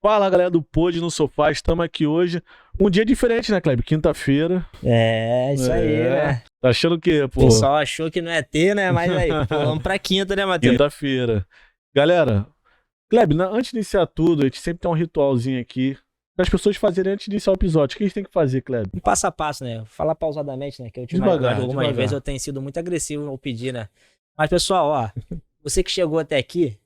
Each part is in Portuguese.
Fala, galera do Pod no Sofá, estamos aqui hoje. Um dia diferente, né, Kleber? Quinta-feira. É, isso aí, né? Tá achando o quê, pô? O pessoal achou que não ia ter, né? Mas aí, pô, vamos pra quinta, né, Matheus? Quinta-feira. Galera, Kleber, antes de iniciar tudo, a gente sempre tem um ritualzinho aqui para as pessoas fazerem antes de iniciar o episódio. O que a gente tem que fazer, Kleber? Um passo a passo, né? Falar pausadamente, né? Que algumas vezes eu tenho sido muito agressivo ao pedir, né? Mas, pessoal, ó, você que chegou até aqui,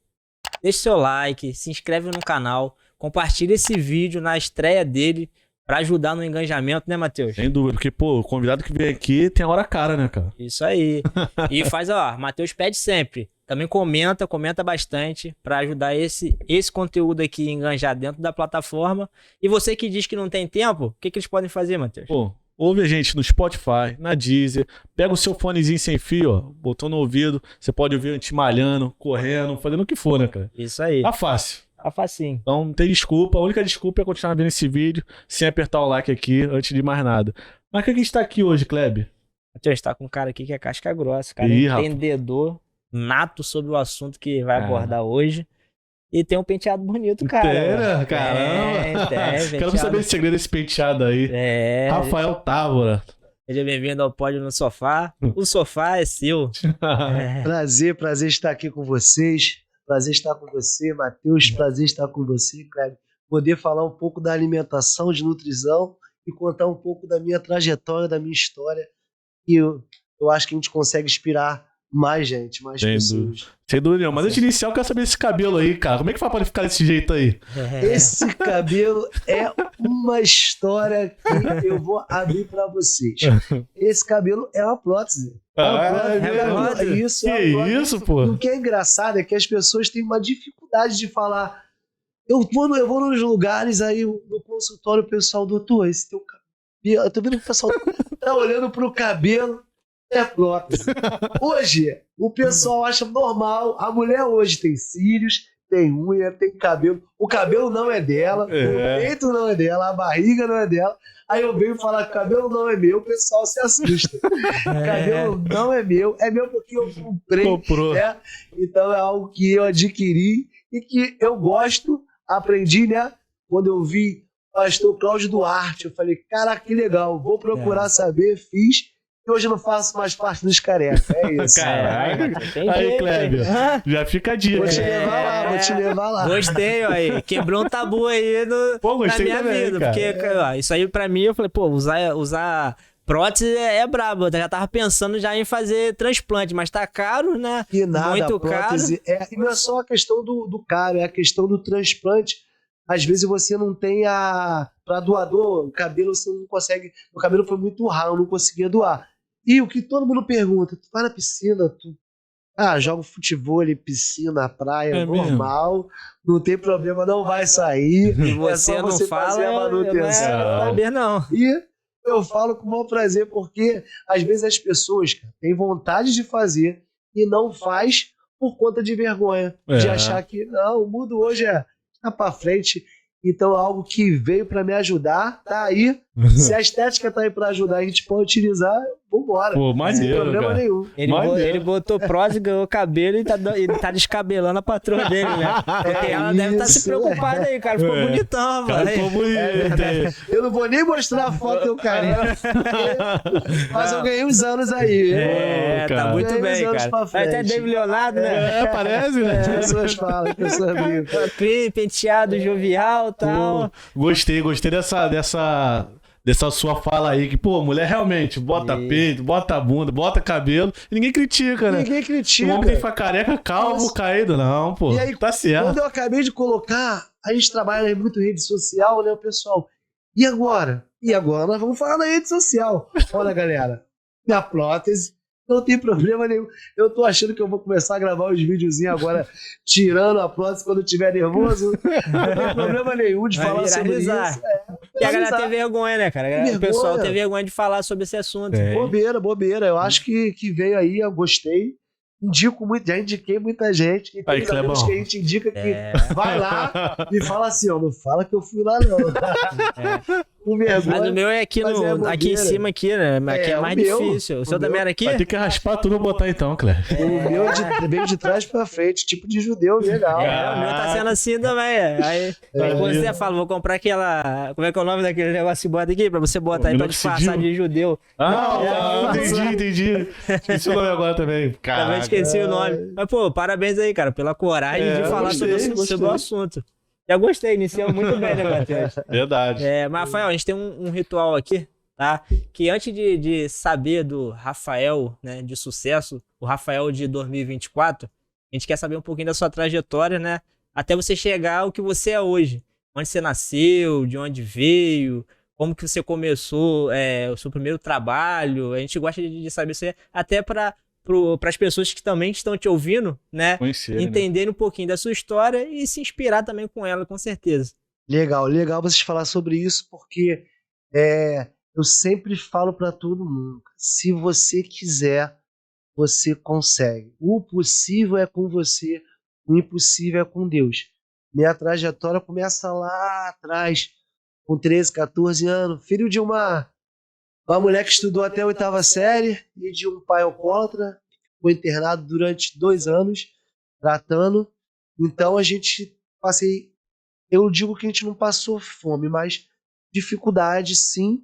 deixa seu like, se inscreve no canal, compartilha esse vídeo na estreia dele pra ajudar no engajamento, né, Matheus? Sem dúvida, porque, pô, o convidado que vem aqui tem a hora cara, né, cara? Isso aí. E faz, ó, Matheus pede sempre. Também comenta bastante pra ajudar esse conteúdo aqui a enganjar dentro da plataforma. E você que diz que não tem tempo, o que eles podem fazer, Matheus? Pô, ouve a gente no Spotify, na Deezer, pega o seu fonezinho sem fio, ó, botou no ouvido, você pode ouvir a gente malhando, correndo, fazendo o que for, né, cara? Isso aí. Tá fácil. Tá facinho. Então não tem desculpa, a única desculpa é continuar vendo esse vídeo sem apertar o like aqui antes de mais nada. Mas o que a gente tá aqui hoje, Kleber? Matheus, tá com um cara aqui que é casca grossa, cara. Ih, entendedor nato sobre o assunto que vai abordar hoje. E tem um penteado bonito, cara. Pera, caramba. Quero saber o segredo desse penteado aí. É. Rafael Távora. Seja bem-vindo ao Pod no Sofá. O sofá é seu. Prazer estar aqui com vocês. Prazer estar com você, Matheus. Prazer estar com você, Kleber. Poder falar um pouco da alimentação, de nutrição e contar um pouco da minha trajetória, da minha história. E eu acho que a gente consegue inspirar mais gente, mais pessoas. Sem dúvida nenhuma. Mas antes de iniciar, eu quero saber esse cabelo aí, cara. Como é que faz pra ficar desse jeito aí? Esse cabelo é uma história que eu vou abrir pra vocês. Esse cabelo é uma prótese. Isso, pô. O que é engraçado é que as pessoas têm uma dificuldade de falar. Eu vou nos lugares, aí no consultório o pessoal, doutor, esse teu cabelo. Eu tô vendo que o pessoal tá olhando pro cabelo. É prótese. Hoje, o pessoal acha normal. A mulher hoje tem cílios, tem unha, tem cabelo. O cabelo não é dela, o peito não é dela, a barriga não é dela. Aí eu venho falar que o cabelo não é meu, o pessoal se assusta. O cabelo não é meu porque eu comprei. Né? Então é algo que eu adquiri e que eu gosto, aprendi, né? Quando eu vi o pastor Cláudio Duarte, eu falei, cara, que legal, vou procurar saber, fiz. E hoje eu não faço mais parte dos carecas, é isso. Caraca, aí, Kleber, já fica a dica. Vou te levar lá. Gostei, aí. Quebrou um tabu aí na minha também, vida. cara. Porque ó, isso aí pra mim, eu falei, pô, usar prótese é brabo. Eu já tava pensando já em fazer transplante, mas tá caro, né? E nada, muito prótese caro. E não é só a questão do caro, é a questão do transplante. Às vezes você não tem para doador, o cabelo você não consegue. O cabelo foi muito raro, eu não conseguia doar. E o que todo mundo pergunta, tu vai na piscina, joga futebol, piscina, praia, normal, não tem problema, não vai sair. E você não fala, fazer a manutenção. Eu não saber, não. E eu falo com o maior prazer, porque às vezes as pessoas têm vontade de fazer e não faz por conta de vergonha, de achar que não, o mundo hoje tá pra frente. Então, algo que veio pra me ajudar, tá aí. Se a estética tá aí pra ajudar, a gente pode utilizar, vambora. Pô, maneiro, sem problema cara. nenhum. Ele botou prose, ganhou cabelo e tá descabelando a patroa dele, né? Porque ela deve estar se preocupada aí, cara. Ficou bonitão, Cara, mano. ficou bonito. Eu não vou nem mostrar a foto do carinha. Mas eu ganhei uns anos aí. Tá cara. muito Ganhei uns bem, anos cara. pra frente. Até David Leonardo, né? Parece, né? As pessoas falam, as pessoas brincam. Penteado jovial e tal. Gostei dessa sua fala aí, que, pô, mulher realmente bota peito, bota bunda, bota cabelo, e ninguém critica, né? Ninguém O critica. homem tem que ficar careca, calvo, Isso. caído, não, pô. E aí, tá certo. quando eu acabei de colocar, a gente trabalha muito em rede social, né, o pessoal? E agora? E agora nós vamos falar na rede social. Olha, galera, minha prótese, não tem problema nenhum. Eu tô achando que eu vou começar a gravar uns videozinhos agora, tirando a prótese quando eu estiver nervoso. Não tem problema nenhum de falar sobre isso. E a galera tem vergonha, né, cara? Tem O pessoal vergonha. tem vergonha de falar sobre esse assunto. É. Bobeira. Eu acho que veio aí, eu gostei. Indico muito, já indiquei muita gente. E tem Aí, Clebão. amigos que a gente indica que vai lá e fala assim, ó, não fala que eu fui lá não. Com vergonha. Mas o meu é aqui, Mas é bobeira. aqui em cima, aqui, né? Aqui é mais o meu. difícil. O seu O também meu. era aqui? Vai ter que raspar tudo e botar então, Cléber. O meu veio de trás pra frente, tipo de judeu, legal. É, o meu tá sendo assim também. Aí você fala, vou comprar aquela... Como é que é o nome daquele negócio que bota aqui? Pra você botar aí pra disfarçar de judeu. Entendi. Esqueci o nome agora também. Também esqueci o nome. Mas, pô, parabéns aí, cara, pela coragem de falar sobre o assunto. Já gostei, iniciamos muito bem, né, Matheus? Verdade. Mas, Rafael, a gente tem um ritual aqui, tá? Que antes de saber do Rafael, né, de sucesso, o Rafael de 2024, a gente quer saber um pouquinho da sua trajetória, né? Até você chegar ao que você é hoje. Onde você nasceu, de onde veio, como que você começou o seu primeiro trabalho. A gente gosta de saber isso aí, até para as pessoas que também estão te ouvindo, né? Conhecer, entenderem um pouquinho da sua história e se inspirar também com ela, com certeza. Legal vocês falar sobre isso, porque eu sempre falo pra todo mundo, se você quiser, você consegue. O possível é com você, o impossível é com Deus. Minha trajetória começa lá atrás, com 13, 14 anos, filho de uma mulher que estudou até a 8ª série e de um pai alcoólatra, foi internado durante 2 anos, tratando. Então eu digo que a gente não passou fome, mas dificuldade sim.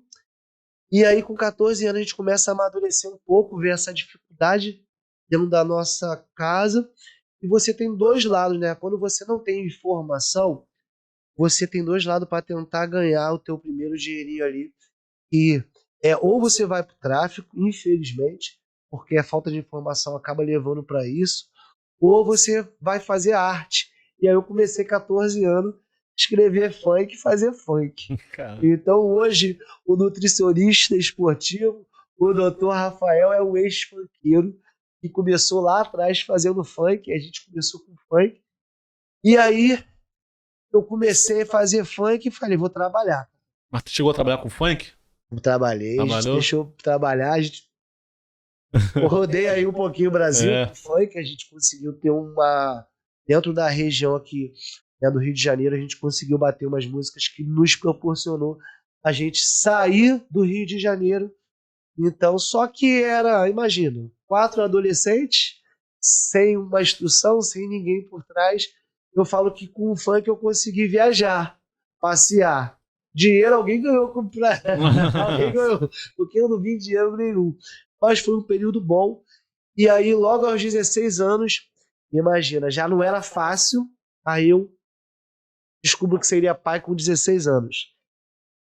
E aí com 14 anos a gente começa a amadurecer um pouco, ver essa dificuldade dentro da nossa casa. E você tem 2 lados, né? Quando você não tem informação, você tem 2 lados para tentar ganhar o teu primeiro dinheirinho ali. E ou você vai para o tráfico, infelizmente, porque a falta de informação acaba levando para isso, ou você vai fazer arte. E aí eu comecei 14 anos a escrever funk e fazer funk. Caramba. Então hoje o nutricionista esportivo, o Dr. Rafael, é um ex-funkeiro que começou lá atrás fazendo funk. A gente começou com funk. E aí eu comecei a fazer funk e falei, vou trabalhar. Mas tu chegou a trabalhar com funk? Trabalhei, a gente deixou trabalhar, a gente rodei aí um pouquinho o Brasil com funk, a gente conseguiu ter dentro da região aqui, né, do Rio de Janeiro, a gente conseguiu bater umas músicas que nos proporcionou a gente sair do Rio de Janeiro. Então, só que imagina, 4 adolescentes, sem uma instrução, sem ninguém por trás. Eu falo que com o funk eu consegui viajar, passear. Dinheiro alguém ganhou, alguém ganhou, porque eu não vi dinheiro nenhum. Mas foi um período bom. E aí, logo aos 16 anos, imagina, já não era fácil, aí eu descubro que seria pai com 16 anos.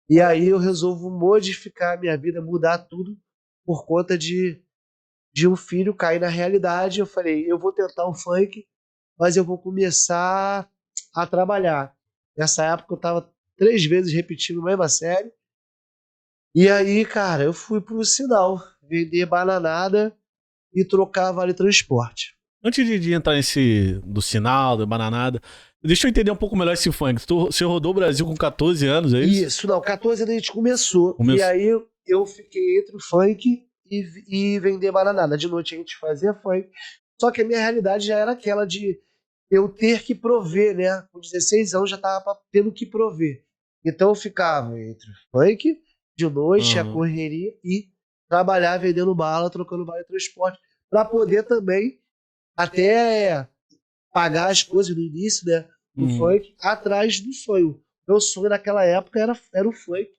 E aí eu resolvo modificar a minha vida, mudar tudo, por conta de um filho cair na realidade. Eu falei, eu vou tentar o funk, mas eu vou começar a trabalhar. Nessa época eu estava 3 vezes repetindo a mesma série. E aí, cara, eu fui pro sinal, vender bananada e trocar vale transporte. Antes de entrar do sinal, da bananada, deixa eu entender um pouco melhor esse funk. Você rodou o Brasil com 14 anos, é isso? Isso, não, 14 anos a gente começou. E aí eu fiquei entre o funk e vender bananada. De noite a gente fazia funk. Só que a minha realidade já era aquela de eu ter que prover, né? Com 16 anos já tava tendo que prover. Então eu ficava entre o funk, de noite, a correria e trabalhar vendendo bala, trocando bala de transporte, para poder também até pagar as coisas no início, né? Do funk, atrás do sonho. Meu sonho naquela época era o funk.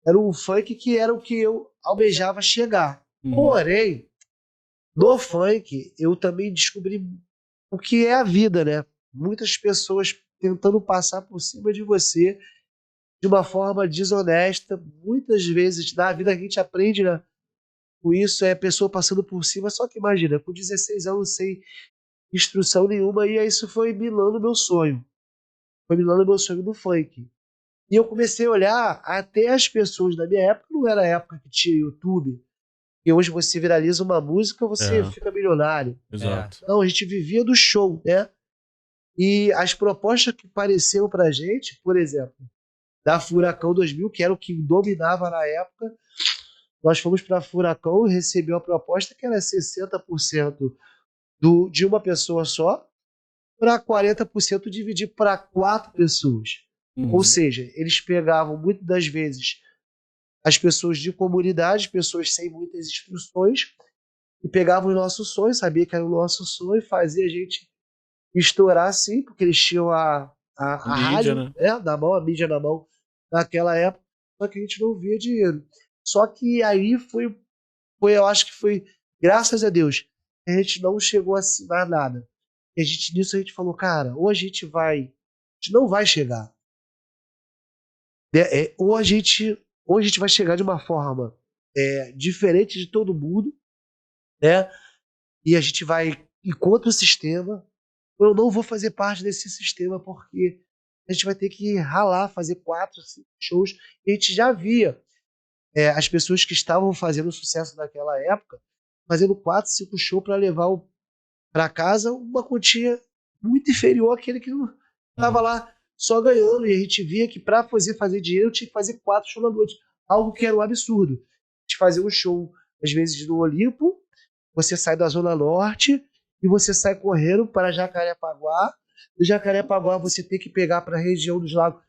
Era o funk que era o que eu almejava chegar. Porém, no funk, eu também descobri o que é a vida, né? Muitas pessoas tentando passar por cima de você de uma forma desonesta. Muitas vezes na vida a gente aprende, né? Com isso, é a pessoa passando por cima. Só que imagina, com 16 anos, sem instrução nenhuma, e isso foi minando meu sonho. Foi minando meu sonho do funk. E eu comecei a olhar até as pessoas da minha época, não era a época que tinha YouTube, e hoje você viraliza uma música, você fica milionário. Exato. Não, a gente vivia do show, né? E as propostas que apareceram pra gente, por exemplo, da Furacão 2000, que era o que dominava na época, nós fomos para Furacão e recebeu a proposta que era 60% de uma pessoa só, para 40% dividir para 4 pessoas. Ou seja, eles pegavam muitas das vezes as pessoas de comunidade, pessoas sem muitas instruções, e pegavam o nosso sonho, sabia que era o nosso sonho, e fazia a gente estourar sim, porque eles tinham a mídia, rádio, né, na mão, a mídia na mão naquela época, só que a gente não via dinheiro. Só que aí eu acho que foi, graças a Deus, a gente não chegou a assinar nada. E nisso a gente falou, cara, ou a gente não vai chegar. Ou a gente vai chegar de uma forma diferente de todo mundo, né? E a gente vai ir contra o sistema. Ou eu não vou fazer parte desse sistema porque a gente vai ter que ralar, fazer 4, 5 shows. E a gente já via as pessoas que estavam fazendo sucesso naquela época fazendo 4, 5 shows para levar para casa uma quantia muito inferior àquele que não estava lá só ganhando. E a gente via que para fazer dinheiro tinha que fazer 4 shows na noite, algo que era um absurdo. A gente fazia um show, às vezes, no Olimpo, você sai da Zona Norte e você sai correndo para Jacarepaguá. Do Jacarepaguá você tem que pegar para a região dos lagos.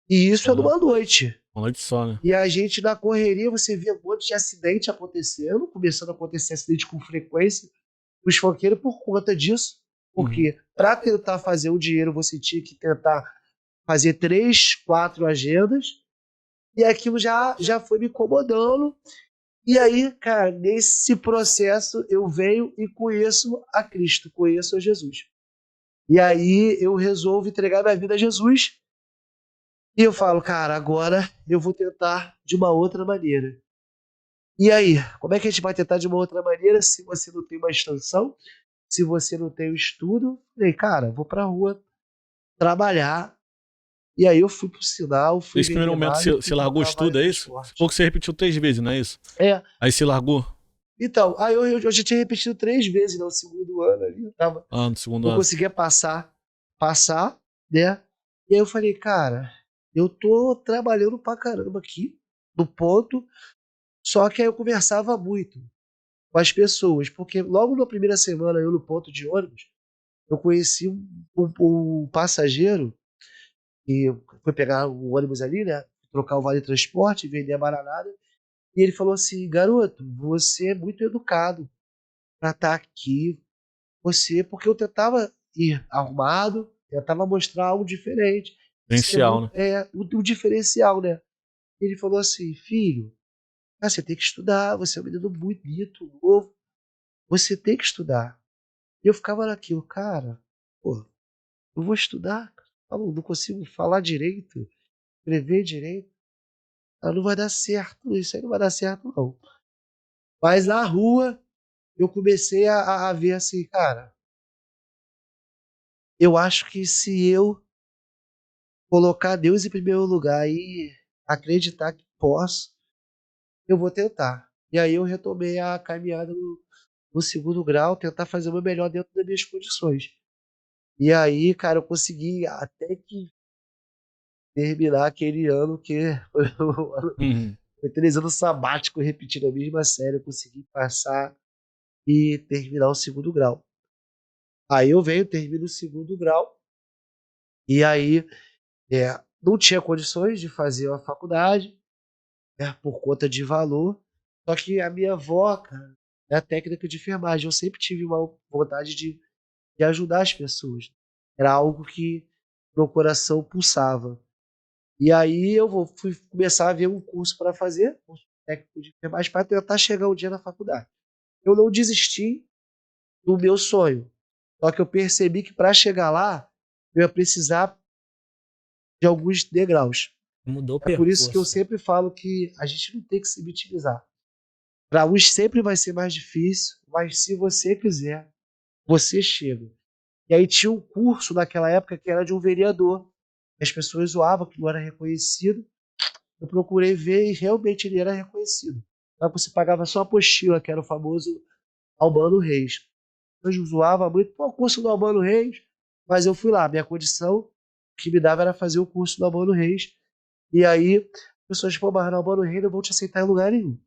E isso é numa noite. Uma noite só, né? E a gente na correria, você via um monte de acidente acontecendo, começando a acontecer acidente com frequência, os funkeiros por conta disso. Porque para tentar fazer o dinheiro, você tinha que tentar fazer 3, 4 agendas. E aquilo já foi me incomodando. E aí, cara, nesse processo eu venho e conheço a Cristo, conheço a Jesus. E aí eu resolvo entregar minha vida a Jesus. E eu falo, cara, agora eu vou tentar de uma outra maneira. E aí, como é que a gente vai tentar de uma outra maneira se você não tem uma instrução, se você não tem o estudo? Falei, cara, vou pra rua trabalhar. E aí eu fui pro sinal, fui nesse primeiro momento você largou o estudo, é isso? Pouco você repetiu 3 vezes, não é isso? Aí você largou? Então, aí eu já tinha repetido 3 vezes no segundo ano ali. Eu tava, no segundo não ano. conseguia passar, né? E aí eu falei, cara, eu tô trabalhando pra caramba aqui, no ponto, só que aí eu conversava muito com as pessoas, porque logo na primeira semana eu no ponto de ônibus, eu conheci um passageiro que foi pegar o ônibus ali, né? Trocar o vale transporte, vender a bananada. E ele falou assim, garoto, você é muito educado pra estar aqui. Porque eu tentava ir arrumado, tentava mostrar algo diferente. Diferencial, né? O diferencial, né? Ele falou assim, filho, você tem que estudar, você é um menino muito bonito, novo, você tem que estudar. E eu ficava naquilo, cara, pô, eu vou estudar, não consigo falar direito, escrever direito, não vai dar certo, isso aí não vai dar certo não. Mas na rua, eu comecei a ver assim, cara, eu acho que se eu colocar Deus em primeiro lugar e acreditar que posso, eu vou tentar. E aí eu retomei a caminhada no segundo grau, tentar fazer o meu melhor dentro das minhas condições. E aí, cara, eu consegui até que terminar aquele ano que foi 3 anos sabático repetindo a mesma série, eu consegui passar e terminar o segundo grau. Aí eu venho, termino o 2º grau, e aí não tinha condições de fazer a faculdade, né, por conta de valor. Só que a minha avó, cara, é a técnica de enfermagem. Eu sempre tive uma vontade de ajudar as pessoas. Era algo que meu coração pulsava. E aí fui começar a ver um curso para fazer, curso técnico de enfermagem, para tentar chegar um dia na faculdade. Eu não desisti do meu sonho. Só que eu percebi que para chegar lá, eu ia precisar de alguns degraus. Mudou o É por isso que eu percurso. sempre falo que a gente não tem que se vitimizar. Para uns sempre vai ser mais difícil, mas se você quiser, você chega. E aí tinha um curso naquela época que era de um vereador. As pessoas zoavam que não era reconhecido. Eu procurei ver e realmente ele era reconhecido. Só que você pagava só a apostila, que era o famoso Albano Reis. Eu zoava muito, pô, o curso do Albano Reis, mas eu fui lá. Minha condição que me dava era fazer o curso do Albano Reis. E aí, as pessoas, pô, mas no Albano Reis não vão te aceitar em lugar nenhum.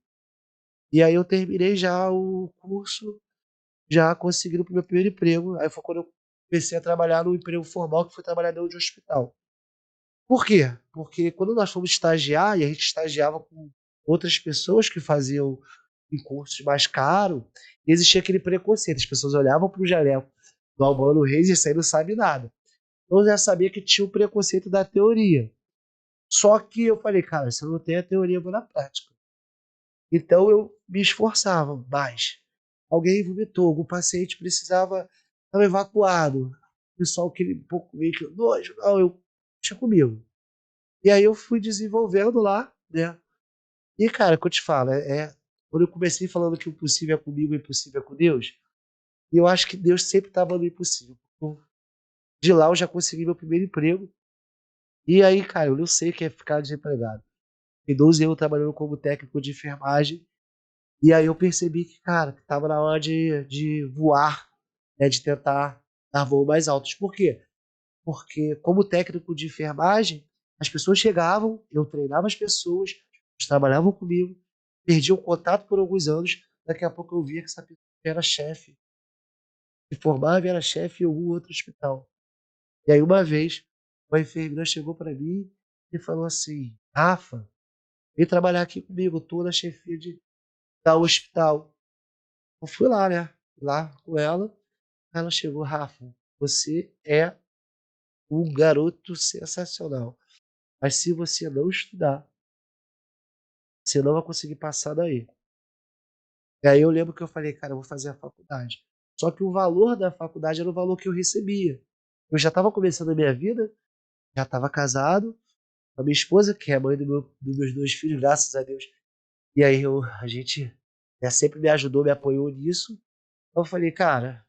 E aí eu terminei já o curso, já consegui o meu primeiro emprego. Aí foi quando eu comecei a trabalhar no emprego formal, que foi trabalhar dentro de um hospital. Por quê? Porque quando nós fomos estagiar, e a gente estagiava com outras pessoas que faziam em cursos mais caros, existia aquele preconceito. As pessoas olhavam para o jaleco do Albano Reis e isso aí não sabe nada. Então eu já sabia que tinha o preconceito da teoria. Só que eu falei, cara, se eu não tenho a teoria, eu vou na prática. Então eu me esforçava mais. Alguém vomitou, algum paciente precisava estar evacuado. O pessoal queria um pouco meio que nojo, não, eu tinha comigo. E aí eu fui desenvolvendo lá, né? E, cara, o que eu te falo, quando eu comecei falando que o possível é comigo e o impossível é com Deus, e eu acho que Deus sempre estava no impossível. De lá eu já consegui meu primeiro emprego. E aí, cara, eu não sei o que é ficar desempregado. Tem 12 anos trabalhando como técnico de enfermagem. E aí eu percebi que, cara, que tava na hora de voar, né, de tentar dar voos mais altos. Por quê? Porque como técnico de enfermagem, as pessoas chegavam, eu treinava as pessoas, eles trabalhavam comigo, perdiam contato por alguns anos, daqui a pouco eu via que essa pessoa era chefe, se formava e era chefe em algum outro hospital. E aí uma vez, uma enfermeira chegou para mim e falou assim, Rafa, vem trabalhar aqui comigo, eu tô na chefia de tal hospital. Eu fui lá, né? Lá com ela. Ela chegou, Rafa, você é um garoto sensacional. Mas se você não estudar, você não vai conseguir passar daí. E aí eu lembro que eu falei, cara, eu vou fazer a faculdade. Só que o valor da faculdade era o valor que eu recebia. Eu já estava começando a minha vida, já estava casado, com a minha esposa, que é a mãe dos meus 2 filhos, graças a Deus. E aí a gente sempre me ajudou, me apoiou nisso. Então eu falei, cara,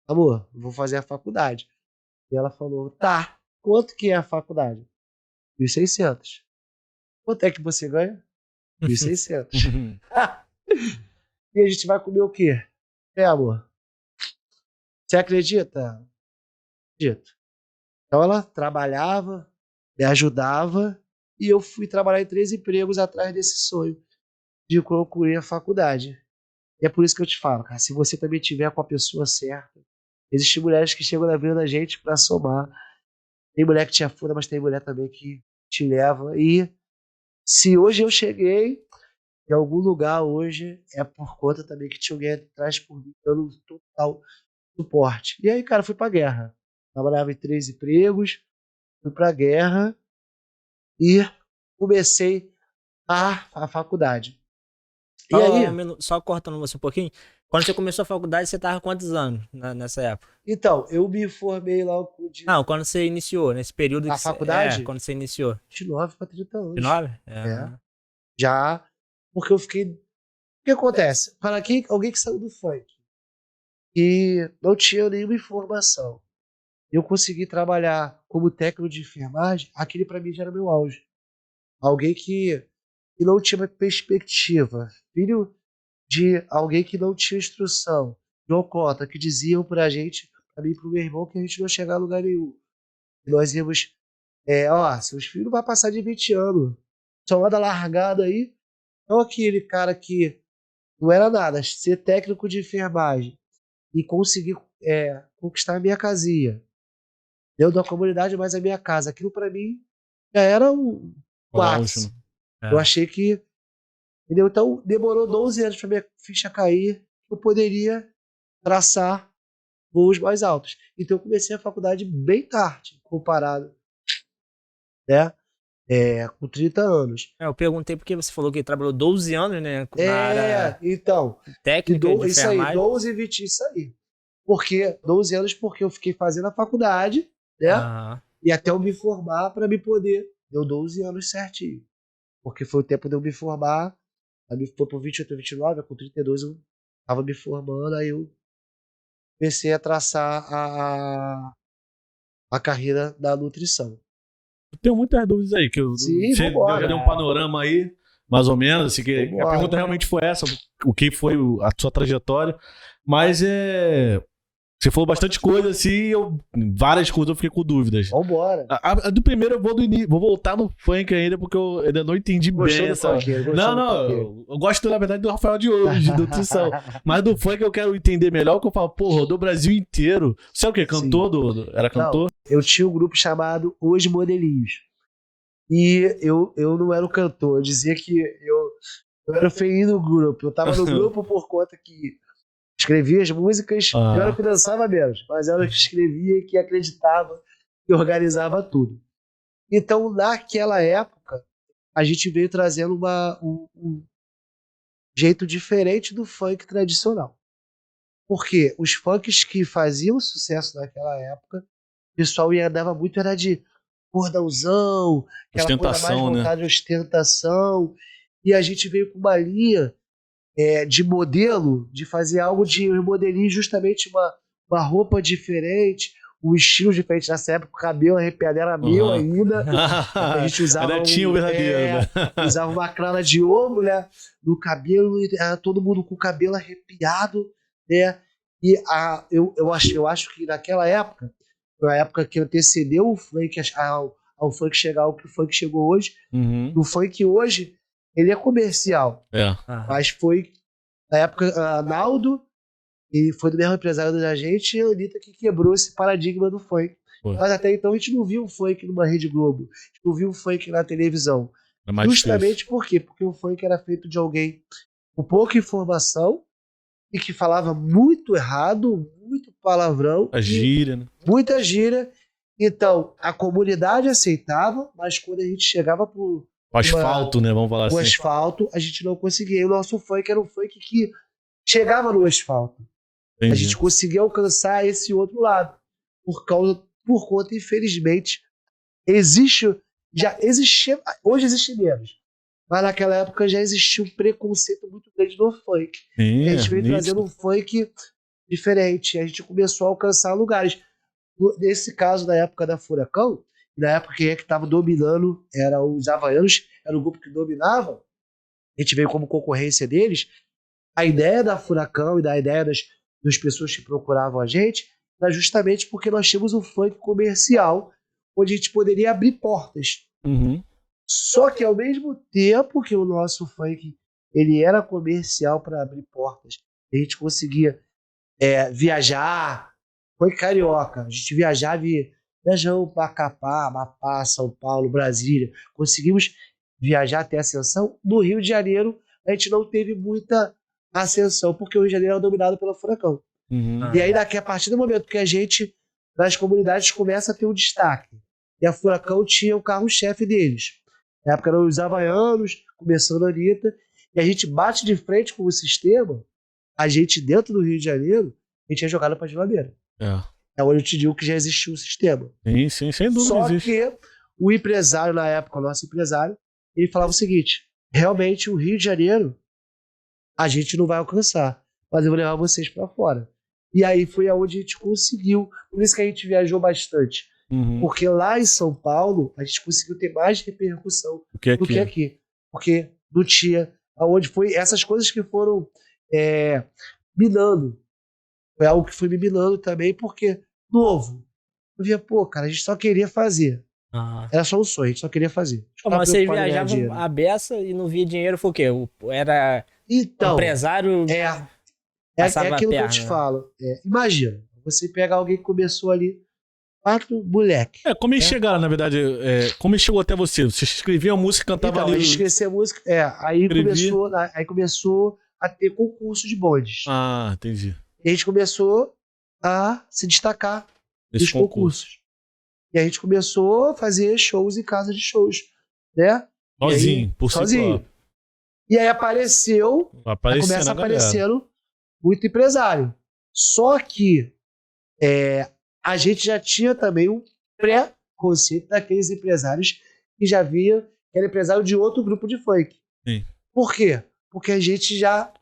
amor, eu vou fazer a faculdade. E ela falou, tá, quanto que é a faculdade? 1.600. Quanto é que você ganha? 1.600. E a gente vai comer o quê? Amor, você acredita? Acredito. Então ela trabalhava, me ajudava, e eu fui trabalhar em 3 empregos atrás desse sonho de concluir a faculdade. E é por isso que eu te falo, cara, se você também tiver com a pessoa certa, existem mulheres que chegam na vida da gente para somar. Tem mulher que te afunda, mas tem mulher também que te leva. E se hoje eu cheguei em algum lugar hoje, é por conta também que tinha alguém atrás por mim, dando total suporte. E aí, cara, fui pra guerra. Trabalhava em 3 empregos, fui pra guerra e comecei a faculdade. E aí, Só cortando você um pouquinho. Quando você começou a faculdade, você tava quantos anos nessa época? então, eu me formei lá Não, quando você iniciou, nesse período na que faculdade, quando você iniciou. 29 para 30 De anos. 9? É, já, porque eu fiquei. O que acontece? Para quem, alguém que saiu do funk e não tinha nenhuma informação, eu consegui trabalhar como técnico de enfermagem, aquele para mim já era meu auge. Alguém que não tinha perspectiva, filho de alguém que não tinha instrução, João Cota, que diziam pra gente, pra mim e pro meu irmão, que a gente não ia chegar a lugar nenhum. E nós íamos, seus filhos não vão passar de 20 anos, só anda largado aí. Então aquele cara que não era nada, ser técnico de enfermagem e conseguir conquistar a minha casinha. Dentro da comunidade, mas a minha casa. Aquilo pra mim já era um ápice. Eu achei que... Entendeu? Então, demorou 12 anos pra minha ficha cair. Eu poderia traçar voos mais altos. Então, eu comecei a faculdade bem tarde, comparado, né? Com 30 anos. Eu perguntei porque você falou que trabalhou 12 anos, né? Na área então. técnica de isso enfermagem. aí, 12 e 20, isso aí. Porque 12 anos porque eu fiquei fazendo a faculdade, né? E até eu me formar para me poder. Deu 12 anos certinho. Porque foi o tempo de eu me formar. Aí foi por 28, 29, com 32 eu tava me formando, aí eu comecei a traçar a carreira da nutrição. Eu tenho muitas dúvidas aí, que Sim, você já deu um panorama aí, mais ou menos, assim, que a pergunta realmente foi essa, o que foi a sua trajetória, mas você falou bastante coisa, assim, várias coisas eu fiquei com dúvidas. Vambora. A do primeiro eu vou voltar no funk ainda, porque eu ainda não entendi bem essa... Não, eu gosto, na verdade, do Rafael de hoje, de nutrição. Mas do funk eu quero entender melhor, que eu falo, porra, do Brasil inteiro. Você é o quê? Cantor? Era cantor? Não, eu tinha um grupo chamado Os Modelinhos. E eu não era o cantor, eu dizia que eu era feio no grupo. Eu tava no grupo por conta que escrevia as músicas, eu era que dançava menos, mas eu era que escrevia e que acreditava e organizava tudo. Então, naquela época, a gente veio trazendo um jeito diferente do funk tradicional. Porque os funks que faziam sucesso naquela época, o pessoal andava muito, era de cordãozão, aquela coisa mais voltada de ostentação, e a gente veio com uma linha de modelo, de fazer algo de modelinho, justamente uma roupa diferente, um estilo diferente. Nessa época, o cabelo arrepiado era meu ainda. A gente usava usava uma crana de ouro, né, no cabelo, todo mundo com o cabelo arrepiado, né? E eu acho que naquela época, foi a época que antecedeu o funk ao funk chegar ao que o funk chegou hoje. O funk hoje ele é comercial, mas foi na época Naldo, e foi do mesmo empresário da gente, e a Anitta que quebrou esse paradigma do funk. Mas até então a gente não viu o funk numa Rede Globo, a gente não viu o funk na televisão. Justamente por quê? Porque o funk era feito de alguém com pouca informação e que falava muito errado, muito palavrão. Gíria, né? Muita gíria. Então, a comunidade aceitava, mas quando a gente chegava pro asfalto, né? Vamos falar assim. O asfalto, a gente não conseguia. E o nosso funk era um funk que chegava no asfalto. Entendi. A gente conseguia alcançar esse outro lado. Por conta, infelizmente, hoje existe menos. Mas naquela época já existia um preconceito muito grande no funk. A gente veio trazendo um funk diferente. A gente começou a alcançar lugares. Nesse caso, na época da Furacão, na época quem que estava dominando eram os havaianos, era o grupo que dominava. A gente veio como concorrência deles. A ideia da Furacão e da ideia das pessoas que procuravam a gente era justamente porque nós tínhamos um funk comercial onde a gente poderia abrir portas. Só que ao mesmo tempo que o nosso funk ele era comercial para abrir portas, a gente conseguia viajar, funk carioca, a gente viajamos para Macapá, Amapá, São Paulo, Brasília, conseguimos viajar até Ascensão. No Rio de Janeiro a gente não teve muita ascensão, porque o Rio de Janeiro era dominado pelo Furacão. E aí a partir do momento que a gente, nas comunidades, começa a ter um destaque, e a Furacão tinha o carro-chefe deles. Na época eram os havaianos, começando a Anitta, e a gente bate de frente com o sistema, a gente dentro do Rio de Janeiro, a gente é jogado para a geladeira. É onde eu te digo que já existia um sistema. Sim, sem dúvida. Só que o empresário, na época, o nosso empresário, ele falava o seguinte: realmente o Rio de Janeiro a gente não vai alcançar, mas eu vou levar vocês para fora. E aí foi aonde a gente conseguiu. Por isso que a gente viajou bastante. Porque lá em São Paulo a gente conseguiu ter mais repercussão do que aqui. Porque não tinha aonde foi essas coisas que foram minando. Foi algo que foi me minando também, porque novo. Eu via, cara, a gente só queria fazer. Era só um sonho, a gente só queria fazer. Mas vocês viajavam a beça e não via dinheiro, foi o quê? Era então, empresário... É aquilo que eu te falo. Imagina, vou você pega alguém que começou ali, 4 moleque. Como eles chegaram, na verdade, como eles chegou até você? Você escrevia a música, cantava então, ali... a gente esquecia a música, aí começou a ter concurso de bondes. Ah, entendi. E a gente começou a se destacar nos concursos. E a gente começou a fazer shows em casa de shows, né? Sozinho, por si sozinho. E aí começa aparecendo muito empresário. Só que a gente já tinha também um pré-conceito daqueles empresários que já via que era empresário de outro grupo de funk. Sim. Por quê? Porque a gente já...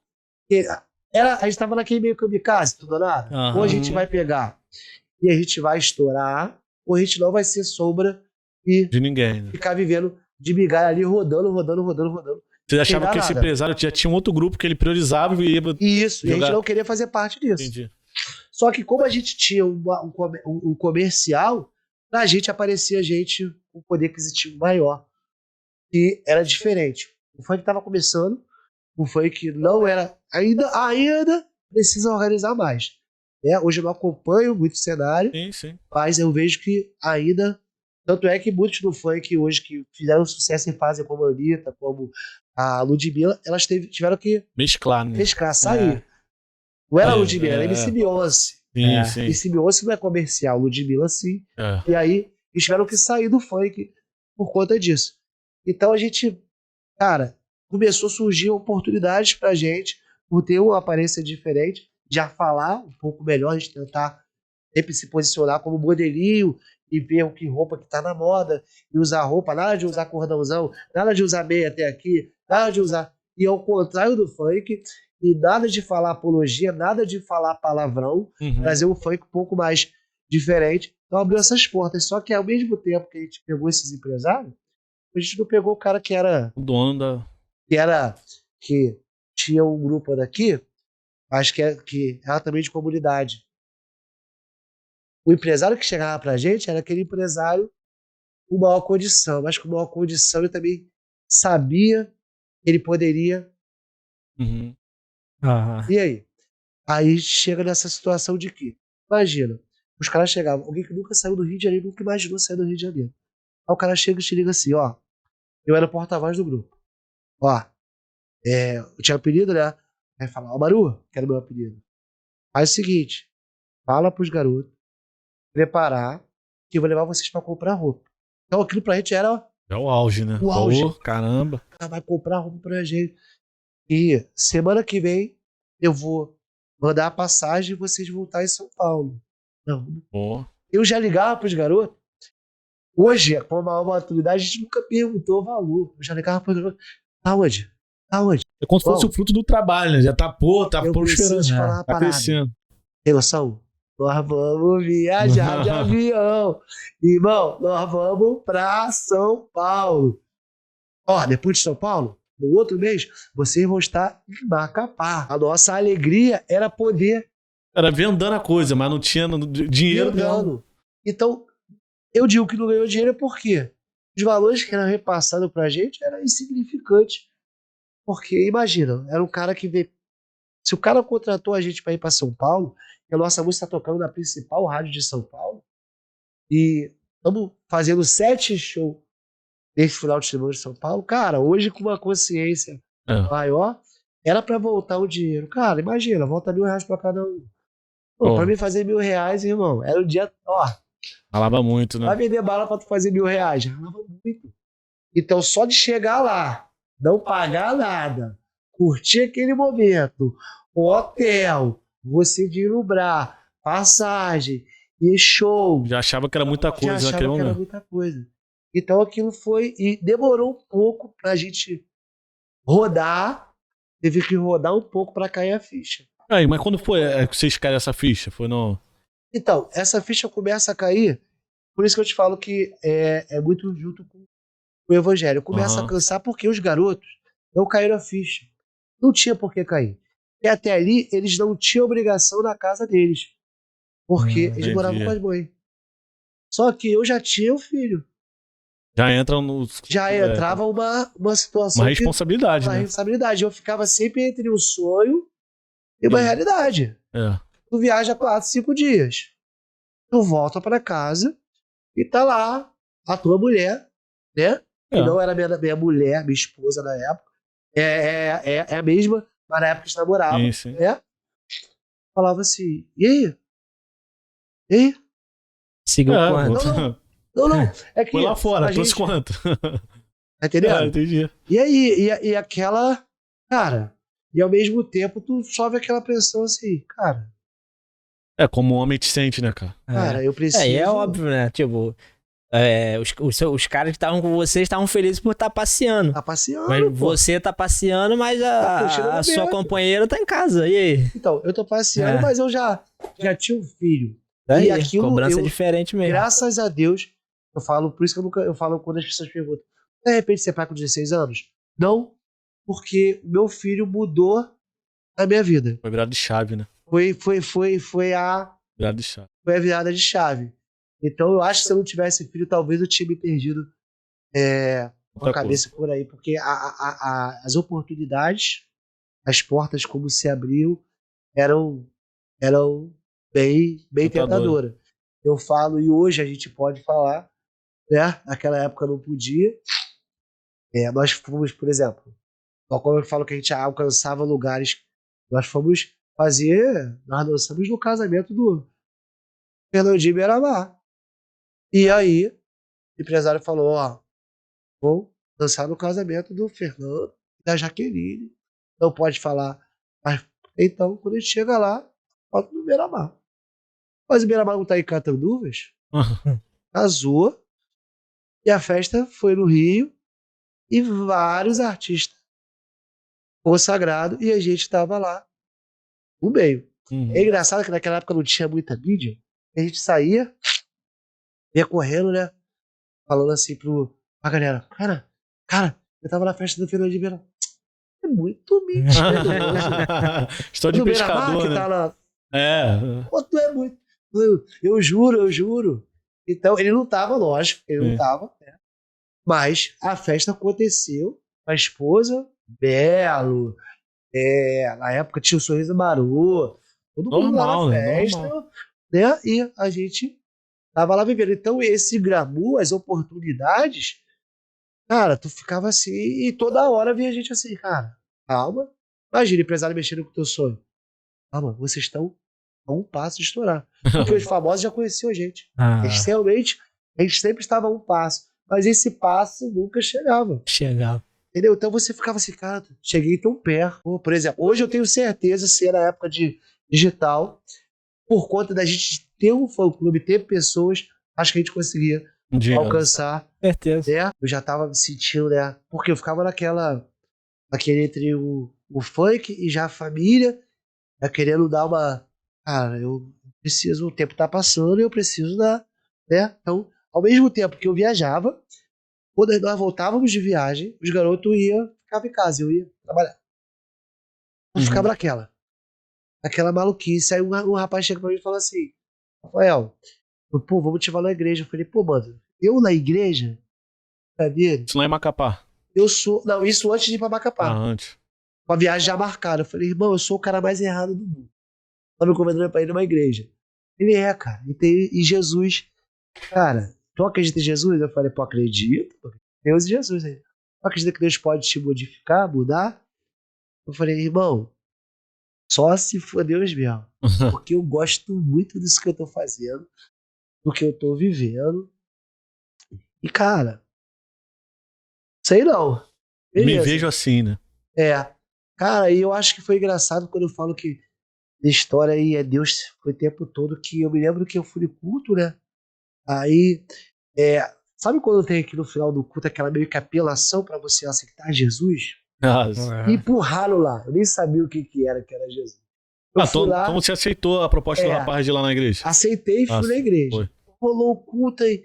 a gente estava naquele meio kamikaze, tudo nada. Uhum. Ou a gente vai pegar e a gente vai estourar, ou a gente não vai ser sombra e de ninguém, né? Ficar vivendo de migalha ali, rodando. Você achava que esse empresário já tinha um outro grupo que ele priorizava e ia... Isso, jogar... e a gente não queria fazer parte disso. Entendi. Só que como a gente tinha um comercial, na gente aparecia gente com poder aquisitivo maior. E era diferente. O funk estava começando, o funk não era... Ainda precisa organizar mais. Hoje eu não acompanho muito o cenário, sim. Mas eu vejo que ainda... Tanto é que muitos do funk hoje que fizeram sucesso em fase como a Anitta, como a Ludmilla, elas tiveram que mesclar, né? Sair. Não era a Ludmilla, era a MC Beyoncé. Sim. MC Beyoncé não é comercial, Ludmilla sim. E aí eles tiveram que sair do funk por conta disso. Então a gente, cara, começou a surgir oportunidades pra gente por ter uma aparência diferente, já falar um pouco melhor, a gente tentar sempre se posicionar como modelinho e ver o que roupa que tá na moda e usar roupa, nada de usar cordãozão, nada de usar meia até aqui, nada de usar... E ao contrário do funk, e nada de falar apologia, nada de falar palavrão, trazer um funk um pouco mais diferente. Então abriu essas portas. Só que ao mesmo tempo que a gente pegou esses empresários, a gente não pegou o cara que era... O dono da... Que tinha um grupo daqui, acho que era também de comunidade. O empresário que chegava pra gente era aquele empresário com maior condição, mas com maior condição ele também sabia que ele poderia. E aí? Aí chega nessa situação de que, imagina, os caras chegavam, alguém que nunca saiu do Rio de Janeiro, nunca imaginou sair do Rio de Janeiro. Aí o cara chega e te liga assim, ó, eu era porta-voz do grupo. Ó, eu tinha apelido, né? Aí fala, ó, Maru, que era meu apelido. Faz o seguinte, fala pros garotos preparar que eu vou levar vocês pra comprar roupa. Então aquilo pra gente era... É o auge, né? O auge. Pô, caramba. Vai comprar roupa pra gente. E semana que vem eu vou mandar a passagem e vocês voltar em São Paulo. Não. Pô. Eu já ligava pros garotos. Hoje, com a maior maturidade, a gente nunca perguntou o valor. Eu já ligava pros garotos. Aonde? É como se fosse o fruto do trabalho, né? Já tá prosperando. Tá crescendo. Tem noção? Nós vamos viajar de avião. Irmão, nós vamos pra São Paulo. Ó, depois de São Paulo, no outro mês, vocês vão estar em Macapá. A nossa alegria era poder... Era vendando a coisa, mas não tinha dinheiro. Vendando. Então, eu digo que não ganhou dinheiro porque os valores que eram repassados pra gente eram insignificantes. Porque, imagina, era um cara que veio... Se o cara contratou a gente pra ir pra São Paulo... que a nossa música está tocando na principal rádio de São Paulo, e estamos fazendo 7 shows nesse final de semana de São Paulo. Cara, hoje com uma consciência maior, era para voltar o dinheiro. Cara, imagina, volta R$1.000 para cada um. Para mim fazer R$1.000, irmão, era um dia... Ralava muito, né? Vai vender bala para tu fazer R$1.000. Ralava muito. Então, só de chegar lá, não pagar nada, curtir aquele momento, hotel... Você vislumbrar, passagem e show. Já achava que era muita coisa naquele momento. Era muita coisa. Então aquilo foi... E demorou um pouco pra gente rodar. Teve que rodar um pouco pra cair a ficha. Aí, mas quando foi que vocês caíram essa ficha? Foi no... Então, essa ficha começa a cair. Por isso que eu te falo que é muito junto com o evangelho. Começa a cansar porque os garotos não caíram a ficha. Não tinha por que cair. E até ali, eles não tinham obrigação na casa deles. Porque eles moravam com as mães. Só que eu já tinha um filho. Já entra nos... Já entrava uma situação... Uma responsabilidade, Uma responsabilidade. Eu ficava sempre entre um sonho e uma realidade. tu viaja 4, 5 dias. Tu volta pra casa e tá lá a tua mulher, né? Que não era minha mulher, minha esposa na época. É a mesma, mas na época eles namoravam, né? Falava assim, e aí? E aí? Seguiu quanto? Não. É que foi lá fora, trouxe gente... quanto? Tá entendendo? Entendi. E aí, e aquela... Cara, e ao mesmo tempo tu sofre aquela pressão assim, cara... Como o homem te sente, né, cara? Cara, eu preciso... E é óbvio, né? Tipo... os caras que estavam com você estavam felizes por estar passeando. Tá passeando, mas pô. Você tá passeando, mas a sua companheira tá em casa. E aí? Então, eu tô passeando, mas eu já tinha um filho. Daí, e aquilo, cobrança é diferente mesmo. Graças a Deus, eu falo, por isso que eu falo quando as pessoas perguntam, de repente você é pai com 16 anos? Não, porque o meu filho mudou a minha vida. Foi virada de chave, né? Foi virada de chave. Foi a virada de chave. Então eu acho que se eu não tivesse filho, talvez eu tinha me perdido com a cabeça por aí, porque as oportunidades, as portas como se abriu, eram bem tentadoras. Eu falo, e hoje a gente pode falar, né? Naquela época não podia. Nós fomos, por exemplo, quando eu falo que a gente alcançava lugares, nós dançamos no casamento do Fernandinho Beiramar. E aí, o empresário falou, vou dançar no casamento do Fernando e da Jaqueline. Não pode falar. Mas, então, quando a gente chega lá, bota no Beiramar. Mas o Beiramar não tá em Catanduvas. Casou. E a festa foi no Rio. E vários artistas consagrados. E a gente tava lá no meio. É engraçado que naquela época não tinha muita mídia. A gente saía, ia correndo, né? Falando assim pra galera. Cara, eu tava na festa do Fernandinho Beiramar. É muito mentira. Estou de pescador, né? Tá lá. Pô, tu é muito... Eu juro. Então, ele não tava, lógico. Ele não tava, né? Mas a festa aconteceu. A esposa, Belo. Na época tinha o Sorriso Maru. Todo mundo lá na festa. Né? E a gente tava lá vivendo. Então, esse glamour, as oportunidades... Cara, tu ficava assim e toda hora vinha gente assim, cara, calma. Imagina, empresário mexendo com o teu sonho. Calma, vocês estão a um passo de estourar. Porque os famosos já conheciam a gente. A gente sempre estava a um passo. Mas esse passo nunca chegava. Entendeu? Então você ficava assim, cara, cheguei tão perto. Por exemplo, hoje eu tenho certeza, se era época de digital, por conta da gente ter um fã-clube, ter pessoas, acho que a gente conseguia alcançar. Certeza. Né? Eu já tava me sentindo, né? Porque eu ficava naquele entre o funk e já a família, né? Querendo dar uma... Cara, eu preciso, o tempo tá passando e eu preciso dar, né? Então, ao mesmo tempo que eu viajava, quando nós voltávamos de viagem, os garotos ficavam em casa, eu ia trabalhar. Eu ficava naquela maluquice. Aí um rapaz chega pra mim e fala assim, Rafael, pô, vamos te levar na igreja. Eu falei, pô, mano, eu na igreja, sabia? Isso lá em Macapá. Não, isso antes de ir pra Macapá. Antes. Com a viagem já marcada. Eu falei, irmão, eu sou o cara mais errado do mundo. Tá me convidando pra ir numa igreja. Ele cara. E Jesus, cara, tu acredita em Jesus? Eu falei, pô, acredito. Deus e Jesus aí. Tu acredita que Deus pode te modificar, mudar? Eu falei, irmão, só se for Deus mesmo. Porque eu gosto muito disso que eu tô fazendo, do que eu tô vivendo. E, cara, sei não. Beleza. Me vejo assim, né? Cara, e eu acho que foi engraçado quando eu falo que a história aí é Deus foi o tempo todo, que eu me lembro que eu fui no culto, né? Aí, sabe quando tem aqui no final do culto aquela meio que apelação pra você aceitar Jesus? Me empurraram lá. Eu nem sabia o que era Jesus. Eu fui lá, então você aceitou a proposta do rapaz de ir lá na igreja? Aceitei e fui na igreja. Foi. Rolou o culto aí.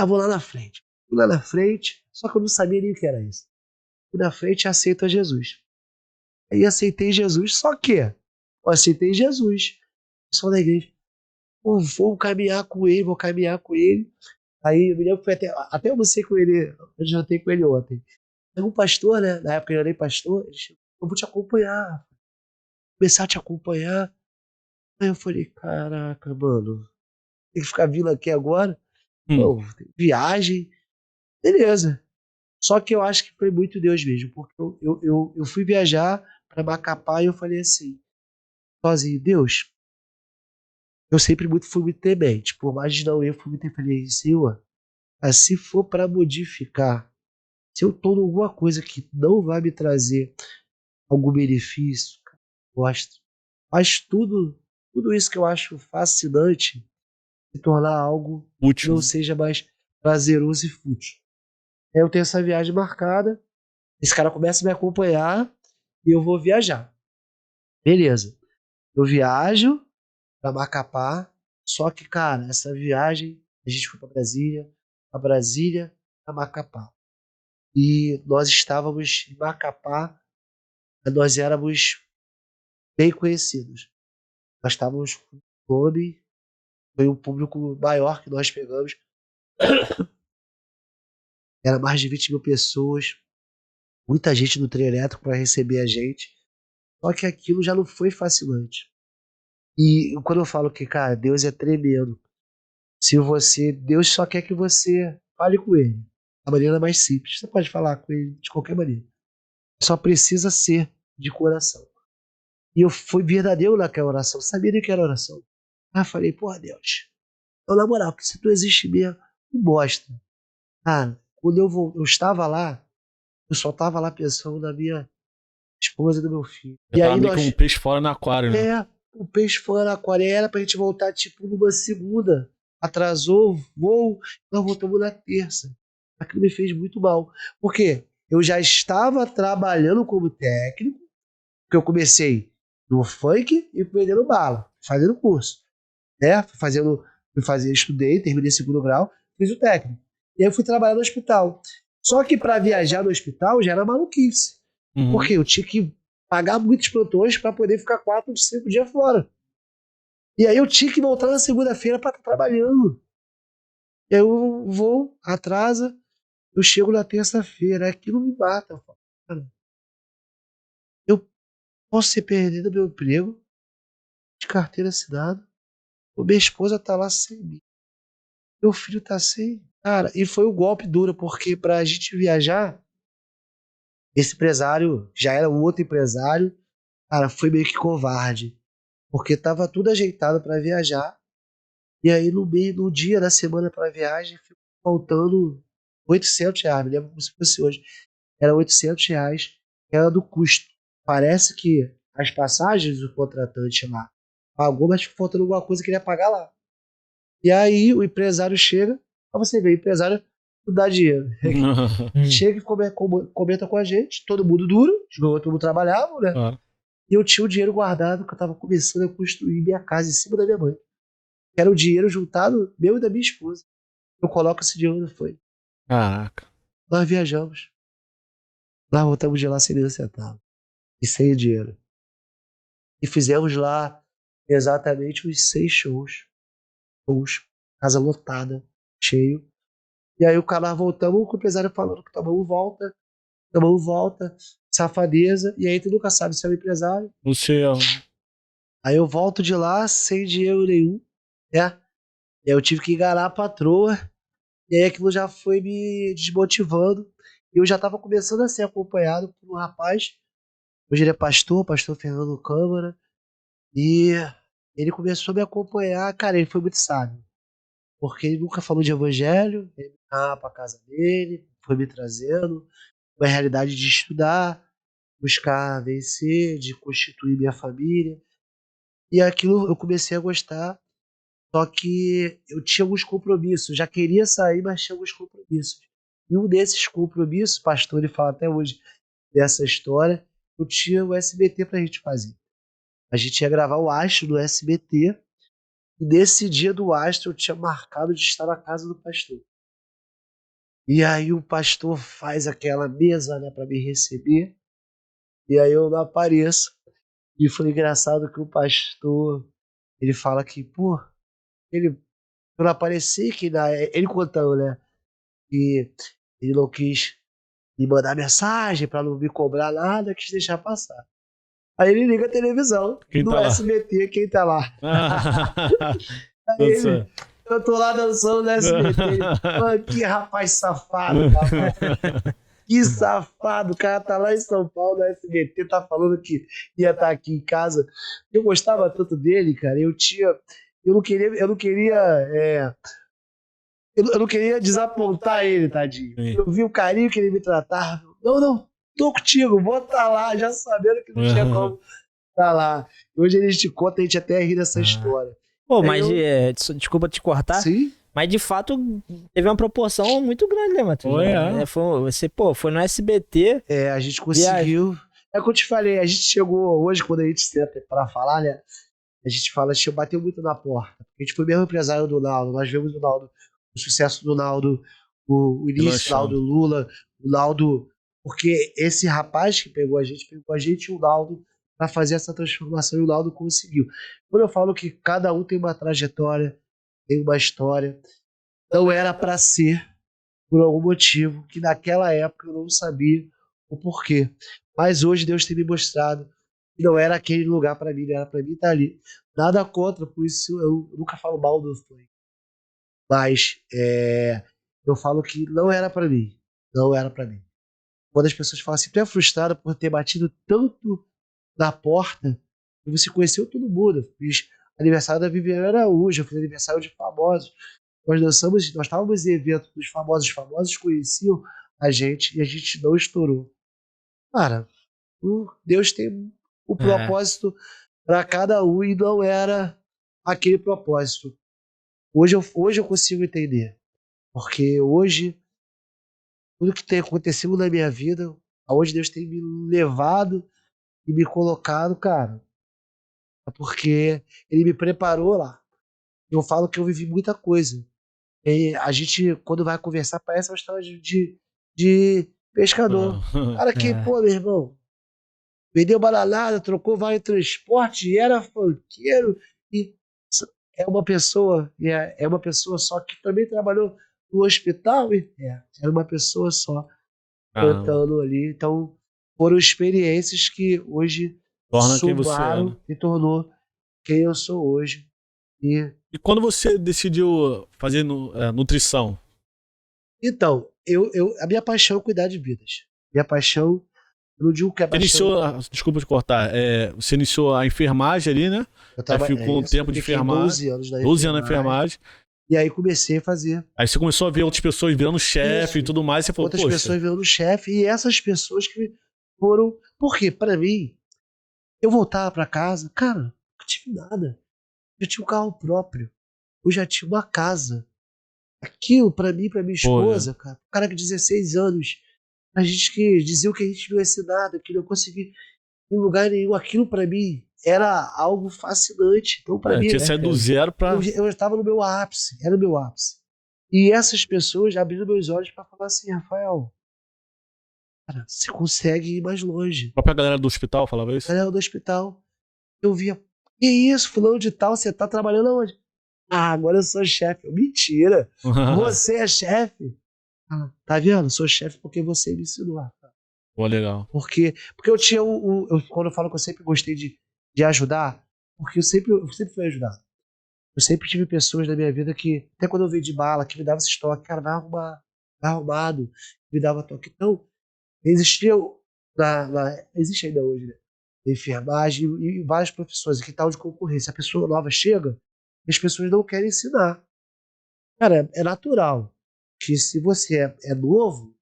Vou lá na frente. Fui lá na frente, só que eu não sabia nem o que era isso. Fui na frente e aceito a Jesus. Aí aceitei Jesus, só que eu aceitei Jesus. Só na igreja. Pô, vou caminhar com ele. Aí eu me lembro que foi até almocei com ele, eu jantei com ele ontem. Tem um pastor, né? Na época eu era nem pastor, ele chegou, eu vou te acompanhar. Começar a te acompanhar. Aí eu falei, caraca, mano, tem que ficar vindo aqui agora? Pô, viagem, beleza. Só que eu acho que foi muito Deus mesmo, porque eu fui viajar pra Macapá e eu falei assim, sozinho, Deus, eu sempre fui muito temente, por mais de não eu fui muito temente, falei, Senhor, mas se for pra modificar, se eu tô em alguma coisa que não vai me trazer algum benefício, cara, gosto. Mas tudo isso que eu acho fascinante se tornar algo que Útil. não seja mais prazeroso e fútil. Aí eu tenho essa viagem marcada, esse cara começa a me acompanhar e eu vou viajar. Beleza. Eu viajo pra Macapá, só que, cara, essa viagem, a gente foi pra Brasília, pra Macapá. E nós estávamos em Macapá, nós éramos bem conhecidos. Nós estávamos com nome, foi um público maior que nós pegamos. Era mais de 20 mil pessoas, muita gente no trio elétrico para receber a gente. Só que aquilo já não foi fascinante. E quando eu falo que, cara, Deus é tremendo, Deus só quer que você fale com Ele da maneira mais simples. Você pode falar com Ele de qualquer maneira. Só precisa ser de coração. E eu fui verdadeiro naquela oração. Sabia nem que era oração. Aí eu falei, porra, Deus, então, na moral, porque se tu existe mesmo, me mostra. Cara, quando eu estava lá, eu só estava lá pensando na minha esposa e do meu filho. Eu tava meio com um peixe fora no aquário, né? É, o peixe fora no aquário. Era pra gente voltar, tipo, numa segunda. Atrasou o voo, nós voltamos na terça. Aquilo me fez muito mal. Por quê? Eu já estava trabalhando como técnico, porque eu comecei no funk e vendendo bala, fazendo curso. Né? Estudei, terminei segundo grau, fiz o técnico. E aí eu fui trabalhar no hospital. Só que para viajar no hospital já era maluquice. Porque eu tinha que pagar muitos plantões para poder ficar 4 de 5 dias fora. E aí eu tinha que voltar na segunda-feira para estar trabalhando. E aí eu vou, atrasa, eu chego na terça-feira, aquilo me mata. Cara, eu posso ser perdido do meu emprego, de carteira assinada, minha esposa tá lá sem mim. Meu filho tá sem. Cara, e foi um golpe duro, porque pra gente viajar, esse empresário já era um outro empresário, cara, foi meio que covarde. Porque tava tudo ajeitado pra viajar. E aí no dia da semana pra viagem, ficou faltando R$ 800, me lembro como se fosse hoje. Era R$ 800, que era do custo. Parece que as passagens do contratante lá pagou, mas ficou faltando alguma coisa que ele ia pagar lá. E aí o empresário chega, pra você ver, o empresário não dá dinheiro. Chega e comenta com a gente, todo mundo duro, todo mundo trabalhava, né? E eu tinha o dinheiro guardado que eu tava começando a construir minha casa em cima da minha mãe. Que era o dinheiro juntado meu e da minha esposa. Eu coloco esse dinheiro no foi. Caraca. Nós viajamos. Nós voltamos de lá sem nenhum centavo. E sem dinheiro. E fizemos lá exatamente uns 6 shows. Casa lotada, cheio. E aí o canal voltamos com o empresário falando que tomamos volta, safadeza, e aí tu nunca sabe se é o empresário. O seu. Aí eu volto de lá sem dinheiro nenhum, né? E aí eu tive que enganar a patroa, e aí aquilo já foi me desmotivando. E eu já tava começando a ser acompanhado por um rapaz, hoje ele é pastor Fernando Câmara, e ele começou a me acompanhar, cara, ele foi muito sábio. Porque ele nunca falou de evangelho, ele me chamava pra casa dele, foi me trazendo uma realidade de estudar, buscar vencer, de constituir minha família. E aquilo eu comecei a gostar, só que eu tinha alguns compromissos, já queria sair, mas tinha alguns compromissos. E um desses compromissos, o pastor ele fala até hoje dessa história, eu tinha o SBT pra gente fazer. A gente ia gravar o Astro no SBT, e nesse dia do Astro eu tinha marcado de estar na casa do pastor. E aí o pastor faz aquela mesa, né, para me receber. E aí eu não apareço. E foi engraçado que o pastor, ele fala que, pô, ele não aparecer, que ele contando, né, que ele não quis me mandar mensagem para não me cobrar nada, quis deixar passar. Aí ele liga a televisão. Quem no tá lá? SBT, quem tá lá? Aí eu tô lá dançando no SBT. Mano, que rapaz safado, rapaz. Que safado. O cara tá lá em São Paulo, no SBT, tá falando que ia estar aqui em casa. Eu gostava tanto dele, cara. Eu não queria desapontar ele, tadinho. Sim. Eu vi o carinho que ele me tratava. Não, tô contigo, vou estar lá, já sabendo que não tinha como estar lá. Hoje a gente conta, a gente até ri dessa história. Pô, mas desculpa te cortar. Sim. Mas de fato teve uma proporção muito grande, né, Matheus? Foi no SBT. A gente conseguiu. É o que eu te falei, a gente chegou hoje, quando a gente senta pra falar, né? A gente fala, a gente bateu muito na porta. A gente foi mesmo empresário do Naldo, nós vimos o Naldo, o sucesso do Naldo, o início do Naldo Lula, o Naldo, porque esse rapaz que pegou a gente e o Naldo para fazer essa transformação, e o Naldo conseguiu. Quando eu falo que cada um tem uma trajetória, tem uma história, não era para ser por algum motivo que naquela época eu não sabia o porquê. Mas hoje Deus tem me mostrado que não era aquele lugar para mim, não era para mim estar ali. Nada contra, por isso eu nunca falo mal do Flank. Mas eu falo que não era para mim. Não era para mim. Quando as pessoas falam assim, tu é frustrado por ter batido tanto na porta, e você conheceu todo mundo. Eu fiz aniversário da Viviane Araújo, eu fiz aniversário de famosos. Nós estávamos em evento dos famosos. Os famosos conheciam a gente e a gente não estourou. Cara, Deus tem um propósito para cada um e não era aquele propósito. Hoje eu consigo entender. Porque hoje, tudo que tem acontecido na minha vida, aonde Deus tem me levado e me colocado, cara, é porque Ele me preparou lá. Eu falo que eu vivi muita coisa. E a gente, quando vai conversar, parece uma história de pescador. Cara que, pô, meu irmão, vendeu bananada, trocou vale transporte, era funkeiro, e é uma pessoa só que também trabalhou no hospital, era uma pessoa só cantando ali. Então foram experiências que hoje somaram e tornou quem eu sou hoje. E quando você decidiu fazer nutrição? Então, a minha paixão é cuidar de vidas. Minha paixão, eu não digo que é paixão. Desculpa te cortar, você iniciou a enfermagem ali, né? Ficou um tempo de enfermagem. 12 anos na 12 anos na enfermagem. E aí comecei a fazer. Aí você começou a ver outras pessoas virando chefe e tudo mais, e você falou, outras pessoas virando chefe, e essas pessoas que foram... Por quê? Pra mim, eu voltava pra casa, cara, não tive nada. Eu tinha um carro próprio. Eu já tinha uma casa. Aquilo, pra mim, pra minha esposa, cara, um cara de 16 anos, a gente que dizia que a gente não ia ser nada, que não conseguia ir em lugar nenhum. Aquilo pra mim era algo fascinante. Então, pra mim, tinha saído do zero pra... Eu estava no meu ápice, era o meu ápice. E essas pessoas abriram meus olhos pra falar assim, Rafael, cara, você consegue ir mais longe. A própria galera do hospital falava isso? A galera do hospital. Eu via, que isso, fulano de tal, você tá trabalhando aonde? Agora eu sou chefe. Mentira. Você é chefe? Tá vendo? Sou chefe porque você me ensinou. Pô, legal. Porque eu tinha quando eu falo que eu sempre gostei de ajudar, porque eu sempre fui ajudado. Eu sempre tive pessoas na minha vida que, até quando eu vendi bala, que me dava esse toque, cara, vai arrumado, me dava toque. Então, existe ainda hoje, né? Enfermagem e várias profissões, que tal de concorrência. A pessoa nova chega, as pessoas não querem ensinar. Cara, é natural que se você é novo,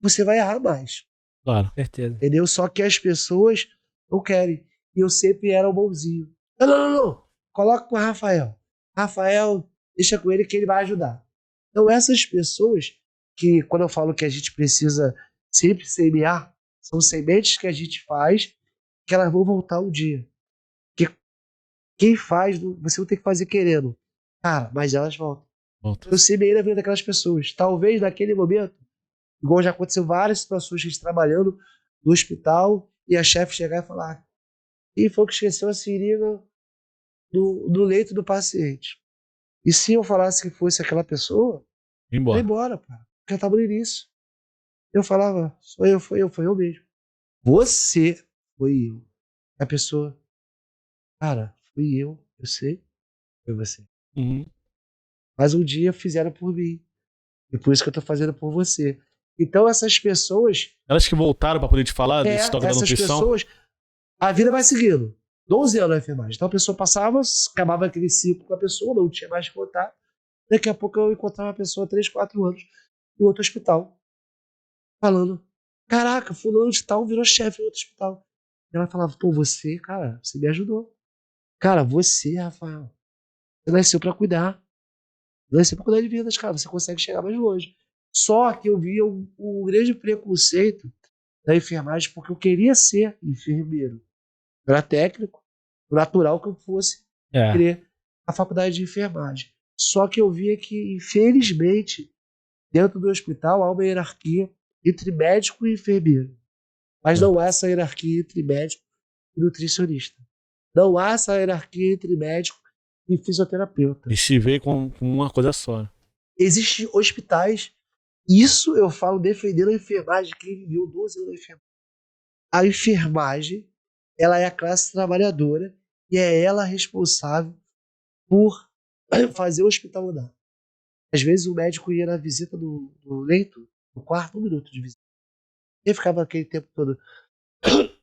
você vai errar mais. Claro. Certeza. Entendeu? Só que as pessoas não querem. E eu sempre era o bonzinho. Não. Coloca com o Rafael. Rafael, deixa com ele que ele vai ajudar. Então essas pessoas que, quando eu falo que a gente precisa sempre semear, são sementes que a gente faz que elas vão voltar um dia. Quem faz, você não tem que fazer querendo. Cara, mas elas voltam. Eu semeei na vida daquelas pessoas. Talvez naquele momento, igual já aconteceu várias situações, a gente trabalhando no hospital e a chefe chegar e falar: quem foi que esqueceu a seringa no leito do paciente? E se eu falasse que fosse aquela pessoa, vai embora, pá. Porque eu estava no início. Eu falava: foi eu mesmo. Você foi eu. A pessoa, cara, fui eu sei, foi você. Mas um dia fizeram por mim. E por isso que eu tô fazendo por você. Então essas pessoas... Elas que voltaram pra poder te falar desse toque da nutrição? Essas pessoas, a vida vai seguindo. 12 anos na enfermagem. Então a pessoa passava, acabava aquele ciclo com a pessoa, não tinha mais contato. Daqui a pouco eu encontrava uma pessoa 3, 4 anos em outro hospital. Falando, caraca, fulano de tal virou chefe em outro hospital. E ela falava, pô, você, cara, você me ajudou. Cara, você, Rafael, você nasceu pra cuidar. Nasceu pra cuidar de vidas, cara. Você consegue chegar mais longe. Só que eu via um grande preconceito da enfermagem porque eu queria ser enfermeiro. Eu era técnico, natural que eu fosse querer a faculdade de enfermagem. Só que eu via que, infelizmente, dentro do hospital há uma hierarquia entre médico e enfermeiro. Mas não há essa hierarquia entre médico e nutricionista. Não há essa hierarquia entre médico e fisioterapeuta. E se vê com uma coisa só. Existem hospitais, isso eu falo defendendo a enfermagem, quem viveu 12 anos na enfermagem. A enfermagem, ela é a classe trabalhadora e é ela responsável por fazer o hospital andar. Às vezes o médico ia na visita do leito, no quarto, 1 minuto de visita. E ficava aquele tempo todo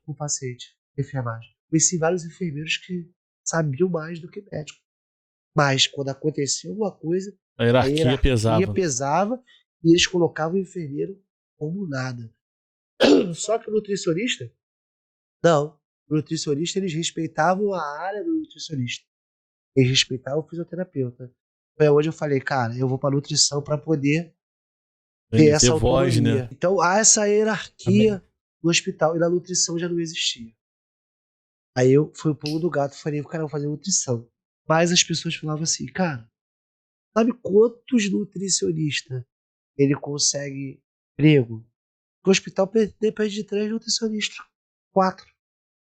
com o paciente, enfermagem. Conheci vários enfermeiros que sabiam mais do que médico. Mas quando acontecia alguma coisa, a hierarquia pesava e eles colocavam o enfermeiro como nada. Só que o nutricionista, não. O nutricionista, eles respeitavam a área do nutricionista. Eles respeitavam o fisioterapeuta. Foi onde eu falei, cara, eu vou para nutrição para poder ter essa autonomia. Voz, né? Então há essa hierarquia no hospital e na nutrição já não existia. Aí eu fui pro pulo do gato e falei, cara, eu vou fazer nutrição. Mas as pessoas falavam assim, cara, sabe quantos nutricionistas ele consegue emprego? Porque o hospital depende de 3 nutricionistas, 4.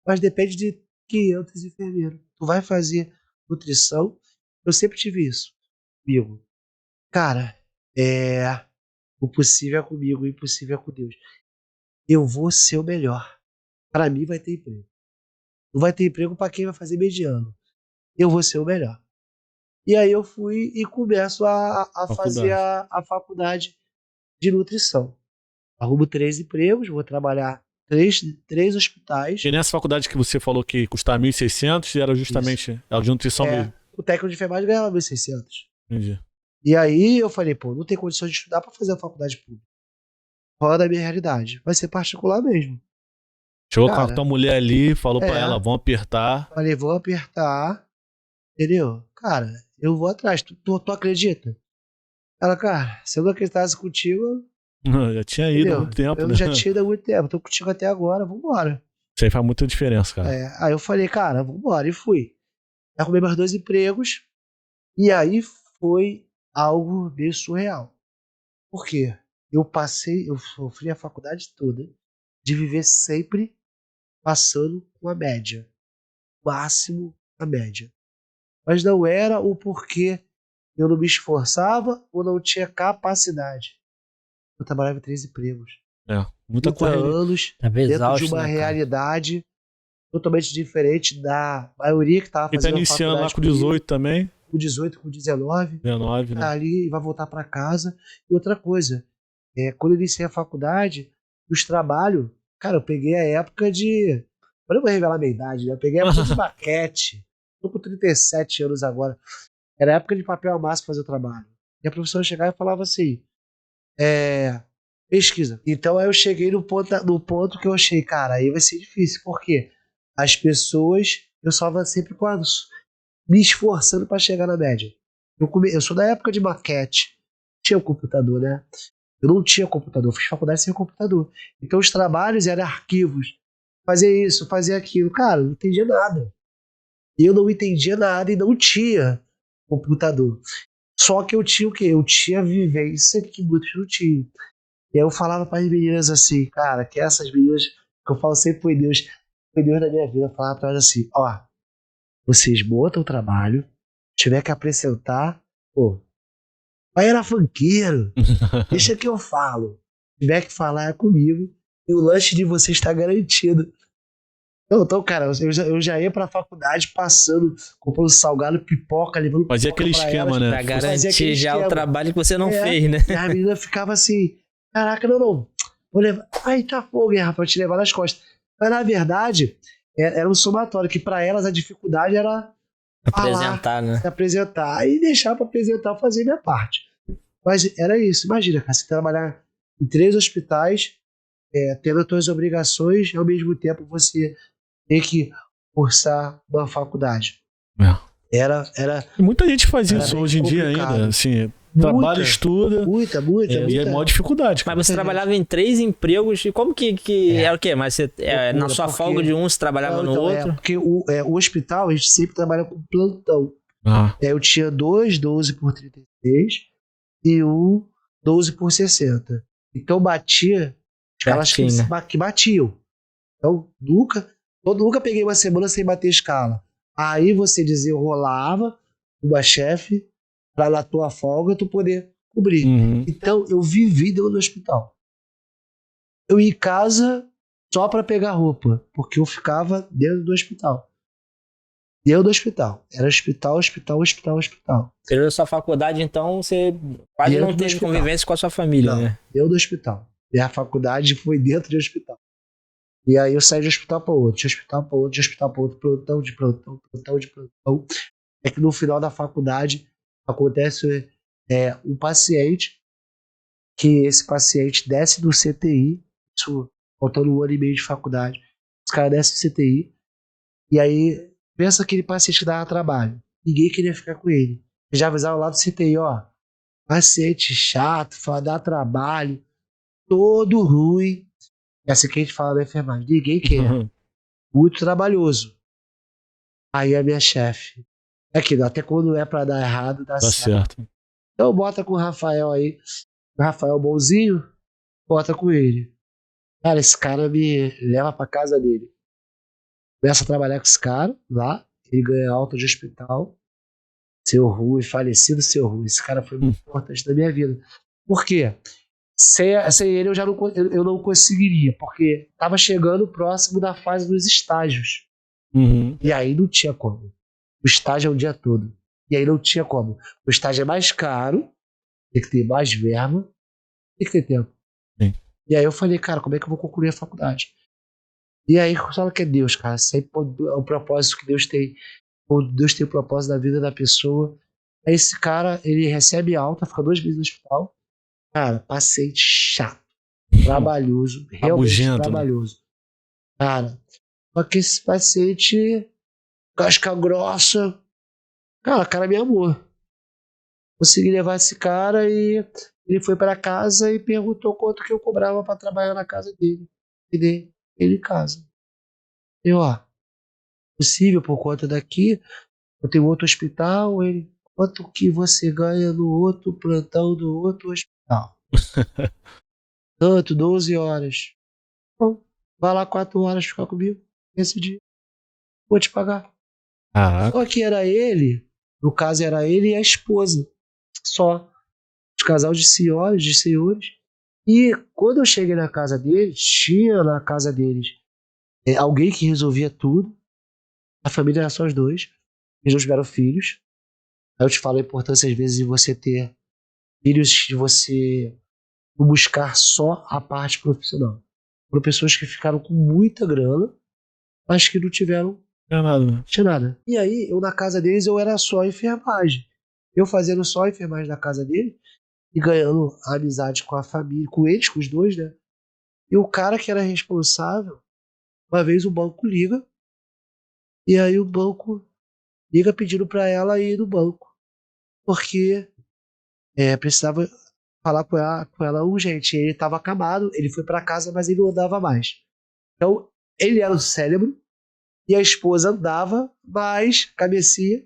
Mas depende de 500 enfermeiros. Tu vai fazer nutrição, eu sempre tive isso comigo. Cara, o possível é comigo, o impossível é com Deus. Eu vou ser o melhor. Para mim vai ter emprego. Não vai ter emprego para quem vai fazer mediano. Eu vou ser o melhor. E aí eu fui e começo a fazer a faculdade de nutrição. Arrumo 3 empregos, vou trabalhar 3 hospitais. E nessa faculdade que você falou que custava 1.600, era justamente a de nutrição mesmo? O técnico de enfermagem ganhava 1.600. Entendi. E aí eu falei, pô, não tem condições de estudar para fazer a faculdade pública. Fora da minha realidade. Vai ser particular mesmo. Chegou com a tua mulher ali, falou pra ela, vão apertar. Falei, vou apertar. Entendeu? Cara, eu vou atrás. Tu acredita? Ela, cara, se eu não acreditasse contigo... Já tinha ido há muito tempo, eu já tinha ido há muito tempo. Tô contigo até agora, vambora. Isso aí faz muita diferença, cara. Aí eu falei, cara, vambora. E fui. Arrumei meus 2 empregos. E aí foi algo meio surreal. Por quê? Eu sofri a faculdade toda de viver sempre passando com a média. Máximo a média. Mas não era o porquê eu não me esforçava ou não tinha capacidade. Eu trabalhava em 3 empregos. Muita coisa. Anos dentro de uma realidade totalmente diferente da maioria que estava fazendo. E tá iniciando lá com 18 também. Com 18, com 19. 19, né? Ali vai voltar para casa. E outra coisa, quando eu iniciei a faculdade, os trabalhos, cara, eu peguei a época de... Eu não vou revelar a minha idade, né? Eu peguei a época de maquete. Tô com 37 anos agora. Era a época de papel massa fazer o trabalho. E a professora chegava e falava assim, pesquisa. Então aí eu cheguei no ponto que eu achei, cara, aí vai ser difícil. Por quê? As pessoas, eu só estava sempre me esforçando para chegar na média. Eu sou da época de maquete. Tinha um computador, né? Eu não tinha computador, fiz faculdade sem computador. Então os trabalhos eram arquivos. Fazer isso, fazer aquilo. Cara, eu não entendia nada. Eu não entendia nada e não tinha computador. Só que eu tinha o quê? Eu tinha vivência que muitos não tinham. E aí eu falava para as meninas assim, cara, que essas meninas, que eu falo sempre foi Deus na minha vida, eu falava para elas assim, ó, vocês botam o trabalho, tiver que apresentar, pô, vai era funkeiro, deixa que eu falo, tiver que falar é comigo, e o lanche de vocês está garantido. Então, cara, eu já ia pra faculdade passando, comprando salgado, pipoca, levando Fazia pipoca aquele pra esquema, elas, né? Pra garantir já o trabalho que você não fez, né? E a menina ficava assim, caraca, não, vou levar. Ai, tá fogo, hein, Rafa, eu te levar nas costas. Mas na verdade, era um somatório, que pra elas a dificuldade era Apresentar, falar, né? se apresentar e deixar pra apresentar, fazer minha parte. Mas era isso, imagina, cara, você trabalhar em 3 hospitais, tendo as suas obrigações, e ao mesmo tempo você ter que cursar uma faculdade. Era E muita gente faz isso hoje em dia complicado. ainda, assim, trabalha, estuda. Muita. E é maior dificuldade. Cara. Mas você trabalhava em 3 empregos, e como que era o quê? Mas você, na sua folga de um, você trabalhava no outro? Porque o hospital, a gente sempre trabalha com plantão. Eu tinha 2 12 por 36 e um 12 por 60. Então batia escalas que batiam. Então nunca peguei uma semana sem bater escala. Aí você desenrolava uma chefe para na tua folga tu poder cobrir. Então eu vivi dentro do hospital. Eu ia em casa só para pegar roupa, porque eu ficava dentro do hospital. Dentro do hospital. Era hospital. Você da sua faculdade, então, você quase dentro não teve convivência com a sua família, não, né? Dentro do hospital. E a faculdade foi dentro do hospital. E aí eu saí de hospital para outro, de hospital para outro, plantão de plantão. É que no final da faculdade acontece um paciente, que esse paciente desce do CTI, isso faltando 1 ano e meio de faculdade, esse cara desce do CTI, e aí pensa aquele paciente que dava trabalho, ninguém queria ficar com ele. Já avisaram lá do CTI, ó, paciente chato, dá trabalho, todo ruim. É assim que a gente fala da enfermagem, ninguém quer. Muito trabalhoso. Aí a minha chefe, aquilo, até quando é pra dar errado, dá certo. Então bota com o Rafael aí, o Rafael bonzinho, bota com ele. Cara, esse cara me leva pra casa dele. Começa a trabalhar com esse cara lá, ele ganha alta de hospital. Seu Rui, falecido Seu Rui. Esse cara foi muito importante na minha vida. Por quê? Sem ele eu não conseguiria, porque estava chegando próximo da fase dos estágios. E aí não tinha como. O estágio é o dia todo. E aí não tinha como. O estágio é mais caro, tem que ter mais verba, tem que ter tempo. Sim. E aí eu falei, cara, como é que eu vou concluir a faculdade? E aí, fala que é Deus, cara. Sempre é o propósito que Deus tem. Deus tem o propósito da vida da pessoa. Aí esse cara, ele recebe alta, fica 2 meses no hospital. Cara, paciente chato, trabalhoso, realmente trabalhoso. Né? Cara, só que esse paciente, casca grossa, cara me amou. Consegui levar esse cara e ele foi para casa e perguntou quanto que eu cobrava para trabalhar na casa dele. E dei ele em casa. Eu, possível por conta daqui, eu tenho outro hospital, ele, quanto que você ganha no outro plantão do outro hospital? Tanto, 12 horas. Bom, vai lá 4 horas ficar comigo esse dia. Vou te pagar. Só que era ele, no caso era ele e a esposa. Só. Os casal de senhores. E quando eu cheguei na casa deles, tinha na casa deles alguém que resolvia tudo. A família era só os dois. Eles não tiveram filhos. Aí eu te falo a importância, às vezes, de você ter filhos, de você buscar só a parte profissional. Foram pessoas que ficaram com muita grana, mas que não tiveram nada. E aí, eu na casa deles, eu era só enfermagem. Eu fazendo só enfermagem na casa dele e ganhando amizade com a família, com eles, com os dois, né? E o cara que era responsável, uma vez o banco liga, e aí o banco liga pedindo pra ela ir no banco, porque precisava falar com ela urgente. Ele estava acamado, ele foi para casa, mas ele não andava mais. Então, ele era o cérebro e a esposa andava, mas cabecia.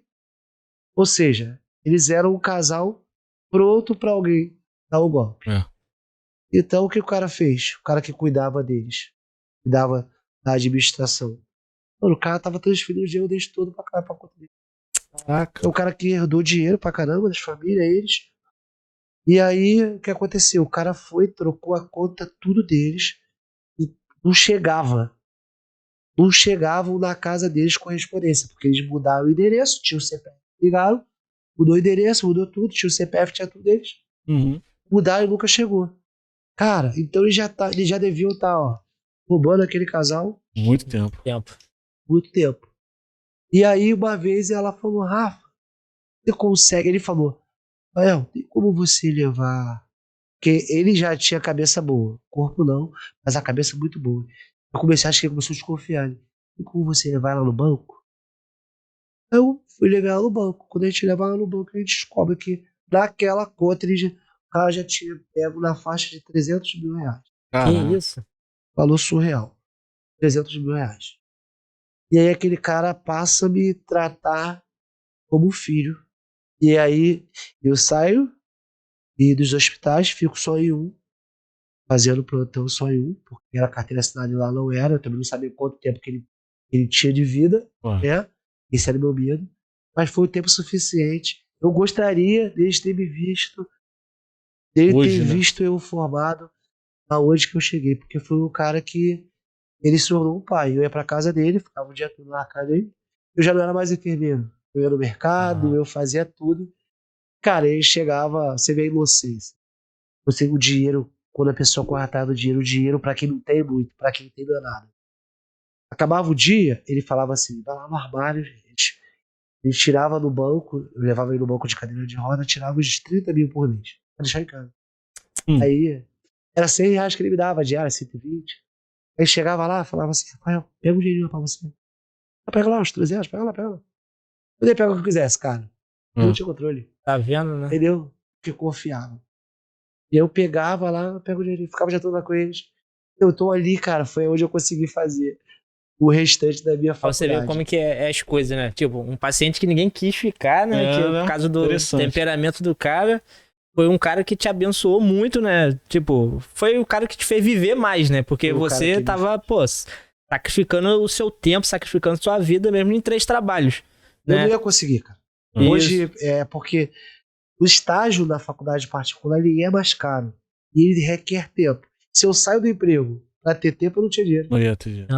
Ou seja, eles eram um casal pronto para alguém dar o golpe. Então, o que o cara fez? O cara que cuidava deles, cuidava da administração. Mano, o cara tava transferindo o dinheiro deles todo pra conta dele. Então, o cara que herdou dinheiro pra caramba das famílias, eles. E aí, o que aconteceu? O cara foi, trocou a conta, tudo deles, e não chegava. não chegavam na casa deles correspondência, porque eles mudaram o endereço, tinha o CPF, ligaram, mudou o endereço, mudou tudo, tinha o CPF, tinha tudo deles. Mudaram e nunca chegou. Cara, então eles já deviam estar, ó, roubando aquele casal. Muito tempo. Muito tempo. E aí, uma vez, ela falou, Rafa, você consegue? Ele falou, Rafael, tem como você levar... Porque ele já tinha cabeça boa. Corpo não, mas a cabeça muito boa. Eu comecei, acho que ele começou a desconfiar. Tem como você levar ela no banco? Eu fui levar ela no banco. Quando a gente leva ela no banco, a gente descobre que naquela conta o cara já tinha pego na faixa de 300 mil reais. Que isso? Valor surreal. 300 mil reais. E aí aquele cara passa a me tratar como filho. E aí eu saio dos hospitais, fico só em um, fazendo plantão só em um, porque a carteira assinada lá não era, eu também não sabia quanto tempo que ele tinha de vida, né? Esse era o meu medo. Mas foi o tempo suficiente. Eu gostaria deles ter me visto, visto eu formado aonde que eu cheguei, porque foi o cara que ele se tornou um pai. Eu ia pra casa dele, ficava o dia todo na casa dele. Eu já não era mais enfermeiro. Eu ia no mercado, eu fazia tudo. Cara, ele chegava, você vê a inocência. Você o dinheiro, quando a pessoa corre atrás do dinheiro, o dinheiro pra quem não tem muito, pra quem tem não é nada. Acabava o dia, ele falava assim, vai lá no armário, gente. Ele tirava no banco, eu levava ele no banco de cadeira de roda, tirava uns 30 mil por mês, pra deixar em casa. Aí, era 100 reais que ele me dava, diária, 120. Aí chegava lá, falava assim, Rafael, pega um dinheirinho pra você. Pega lá uns 300, pega lá. Eu nem pega o que eu quisesse, cara. Não tinha controle. Tá vendo, né? Entendeu? Porque confiava. E eu pegava lá, pego o dinheirinho, ficava já tudo com eles. Eu tô ali, cara, foi onde eu consegui fazer o restante da minha faculdade. Você vê como que é as coisas, né? Tipo, um paciente que ninguém quis ficar, né? Que por causa do temperamento do cara, foi um cara que te abençoou muito, né? Tipo, foi o cara que te fez viver mais, né? Porque você tava, pô, sacrificando o seu tempo, sacrificando sua vida mesmo em 3 trabalhos. Eu né? não ia conseguir, cara. Hoje, porque o estágio na faculdade particular ele é mais caro. E ele requer tempo. Se eu saio do emprego pra ter tempo, eu não tinha dinheiro. Não ia ter dinheiro.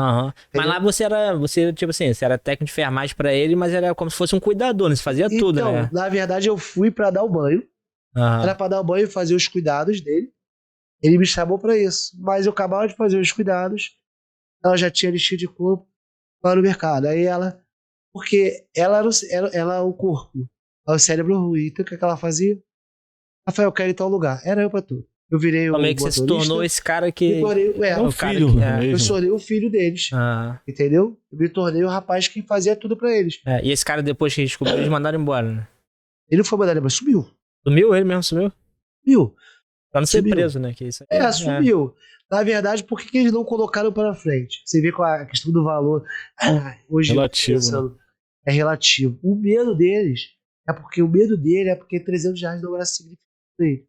Mas lá você tipo assim, você era técnico de enfermagem pra ele, mas era como se fosse um cuidador, né? Você fazia tudo, né? Na verdade, eu fui pra dar o banho. Era pra dar o banho e fazer os cuidados dele. Ele me chamou pra isso. Mas eu acabava de fazer os cuidados. Ela já tinha listinha de corpo lá no mercado. Aí ela... Porque ela era o corpo. O cérebro ruim. Então o que ela fazia? Rafael, eu quero ir em tal lugar. Era eu pra tudo. Eu virei o motorista. Como é que você se tornou esse cara que... Me tornei, o filho. Eu se tornei o filho deles. Entendeu? Eu me tornei o rapaz que fazia tudo pra eles. E esse cara, depois que descobriu, eles mandaram embora, né? Ele não foi mandado embora, sumiu. Sumiu? Ele mesmo sumiu? Sumiu. Pra não ser preso, né? Que isso aqui, sumiu. Na verdade, por que eles não colocaram pra frente? Você vê com a questão do valor. Hoje, relativo, pensando, né? É relativo. O medo deles é porque 300 reais não era significante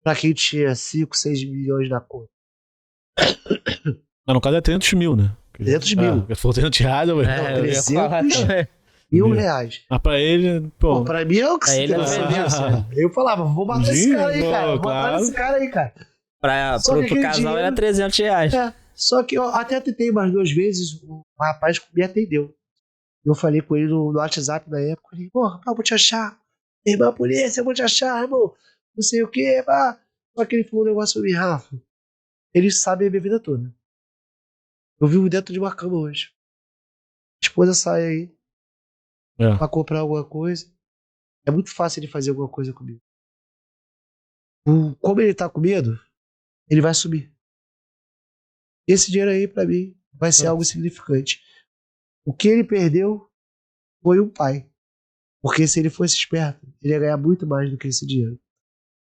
pra quem tinha 5, 6 milhões na conta. Mas no caso é 300 mil, né? 300 mil. Se for 300 reais, eu... 300 mil reais. Mas pra ele, pô... Pra mim é o que se Eu falava, vou matar esse cara aí, cara. Vou matar esse cara aí, cara. Pro casal era 300 reais. Só que eu até tentei mais 2 vezes, o rapaz me atendeu. Eu falei com ele no WhatsApp na época, eu falei, pô, rapaz, eu vou te achar. Irmã, polícia, eu vou te achar, irmão. Não sei o que, pá. Só que ele falou um negócio pra mim, Rafa. Eles sabem a minha vida toda. Eu vivo dentro de uma cama hoje. A esposa sai aí pra comprar alguma coisa. É muito fácil ele fazer alguma coisa comigo. Como ele tá com medo, ele vai sumir. Esse dinheiro aí, pra mim, vai ser algo significante. O que ele perdeu foi um pai. Porque se ele fosse esperto, ele ia ganhar muito mais do que esse dinheiro.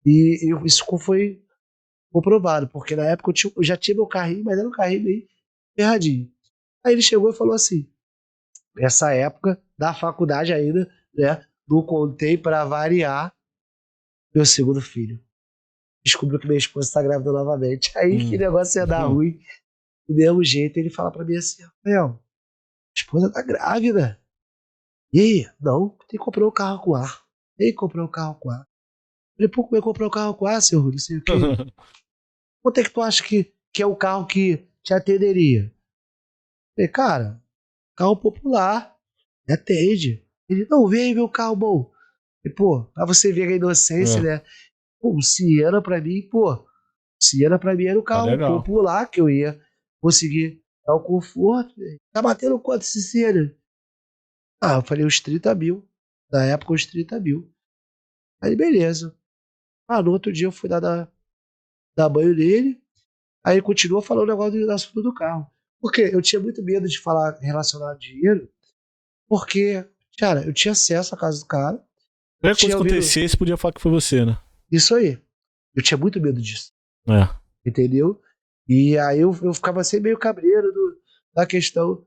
E isso foi comprovado, porque na época eu já tinha meu carrinho, mas era um carrinho meio ferradinho. Aí ele chegou e falou assim, nessa época, da faculdade ainda, né, não contei pra variar meu segundo filho. Descobriu que minha esposa está grávida novamente. Aí que negócio ia dar ruim. Do mesmo jeito, ele fala pra mim assim, Rafael, a esposa tá grávida. E aí? Não, tem que comprar um carro com ar. Tem que comprar um carro com ar. Eu falei, pô, como é que comprar um carro com ar, senhor? Não sei o quê. Quanto é que tu acha que é o carro que te atenderia? Falei, cara, carro popular, me atende. Ele, não, vem ver o carro bom. E, pô, pra você ver a inocência, né? Pô, o Siena pra mim, pô, Siena pra mim era o carro popular que eu ia conseguir dar o conforto. Tá batendo quanto esse Siena? Ah, eu falei uns 30 mil. Na época, uns 30 mil. Aí, beleza. Ah, no outro dia eu fui dar banho nele. Aí ele continuou falando o negócio do assunto do carro. Porque eu tinha muito medo de falar relacionado a dinheiro. Porque, cara, eu tinha acesso à casa do cara. Qualquer coisa que acontecesse, podia falar que foi você, né? Isso aí. Eu tinha muito medo disso. É. Entendeu? E aí eu ficava sempre meio cabreiro da questão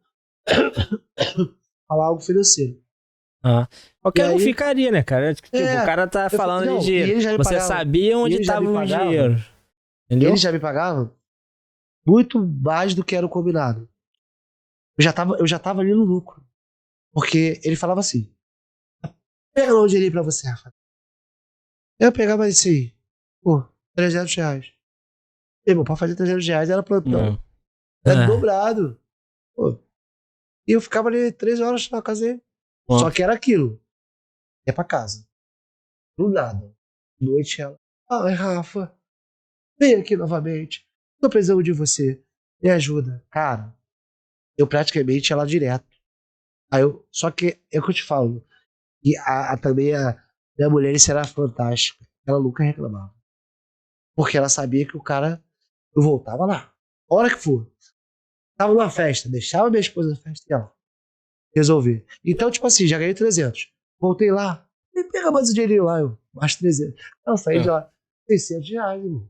falar algo financeiro. Qualquer um ficaria, né, cara? Tipo, o cara tá falando de dinheiro. Você sabia onde tava o dinheiro. Entendeu? Ele já me pagava muito mais do que era o combinado. Eu já tava ali no lucro. Porque ele falava assim: pega lá um dinheirinho pra você, Rafa. Eu pegava isso aí. Pô, R$300. Meu, pra fazer R$300 era plantão. Era dobrado. Pô. E eu ficava ali 3 horas na casa dele. Só que era aquilo. Ia pra casa. Do nada. Noite ela. Ai, Rafa. Vem aqui novamente. Tô precisando de você. Me ajuda. Cara, eu praticamente ia lá direto. Só que é o que eu te falo. E também a minha mulher, isso era fantástica. Ela nunca reclamava. Porque ela sabia que o cara. Eu voltava lá. A hora que for. Tava numa festa. Deixava minha esposa na festa e ela. Resolver. Então, tipo assim, já ganhei 300. Voltei lá. Me pega mais o dinheirinho lá, mais 300. Não, saí de lá. R$600, irmão.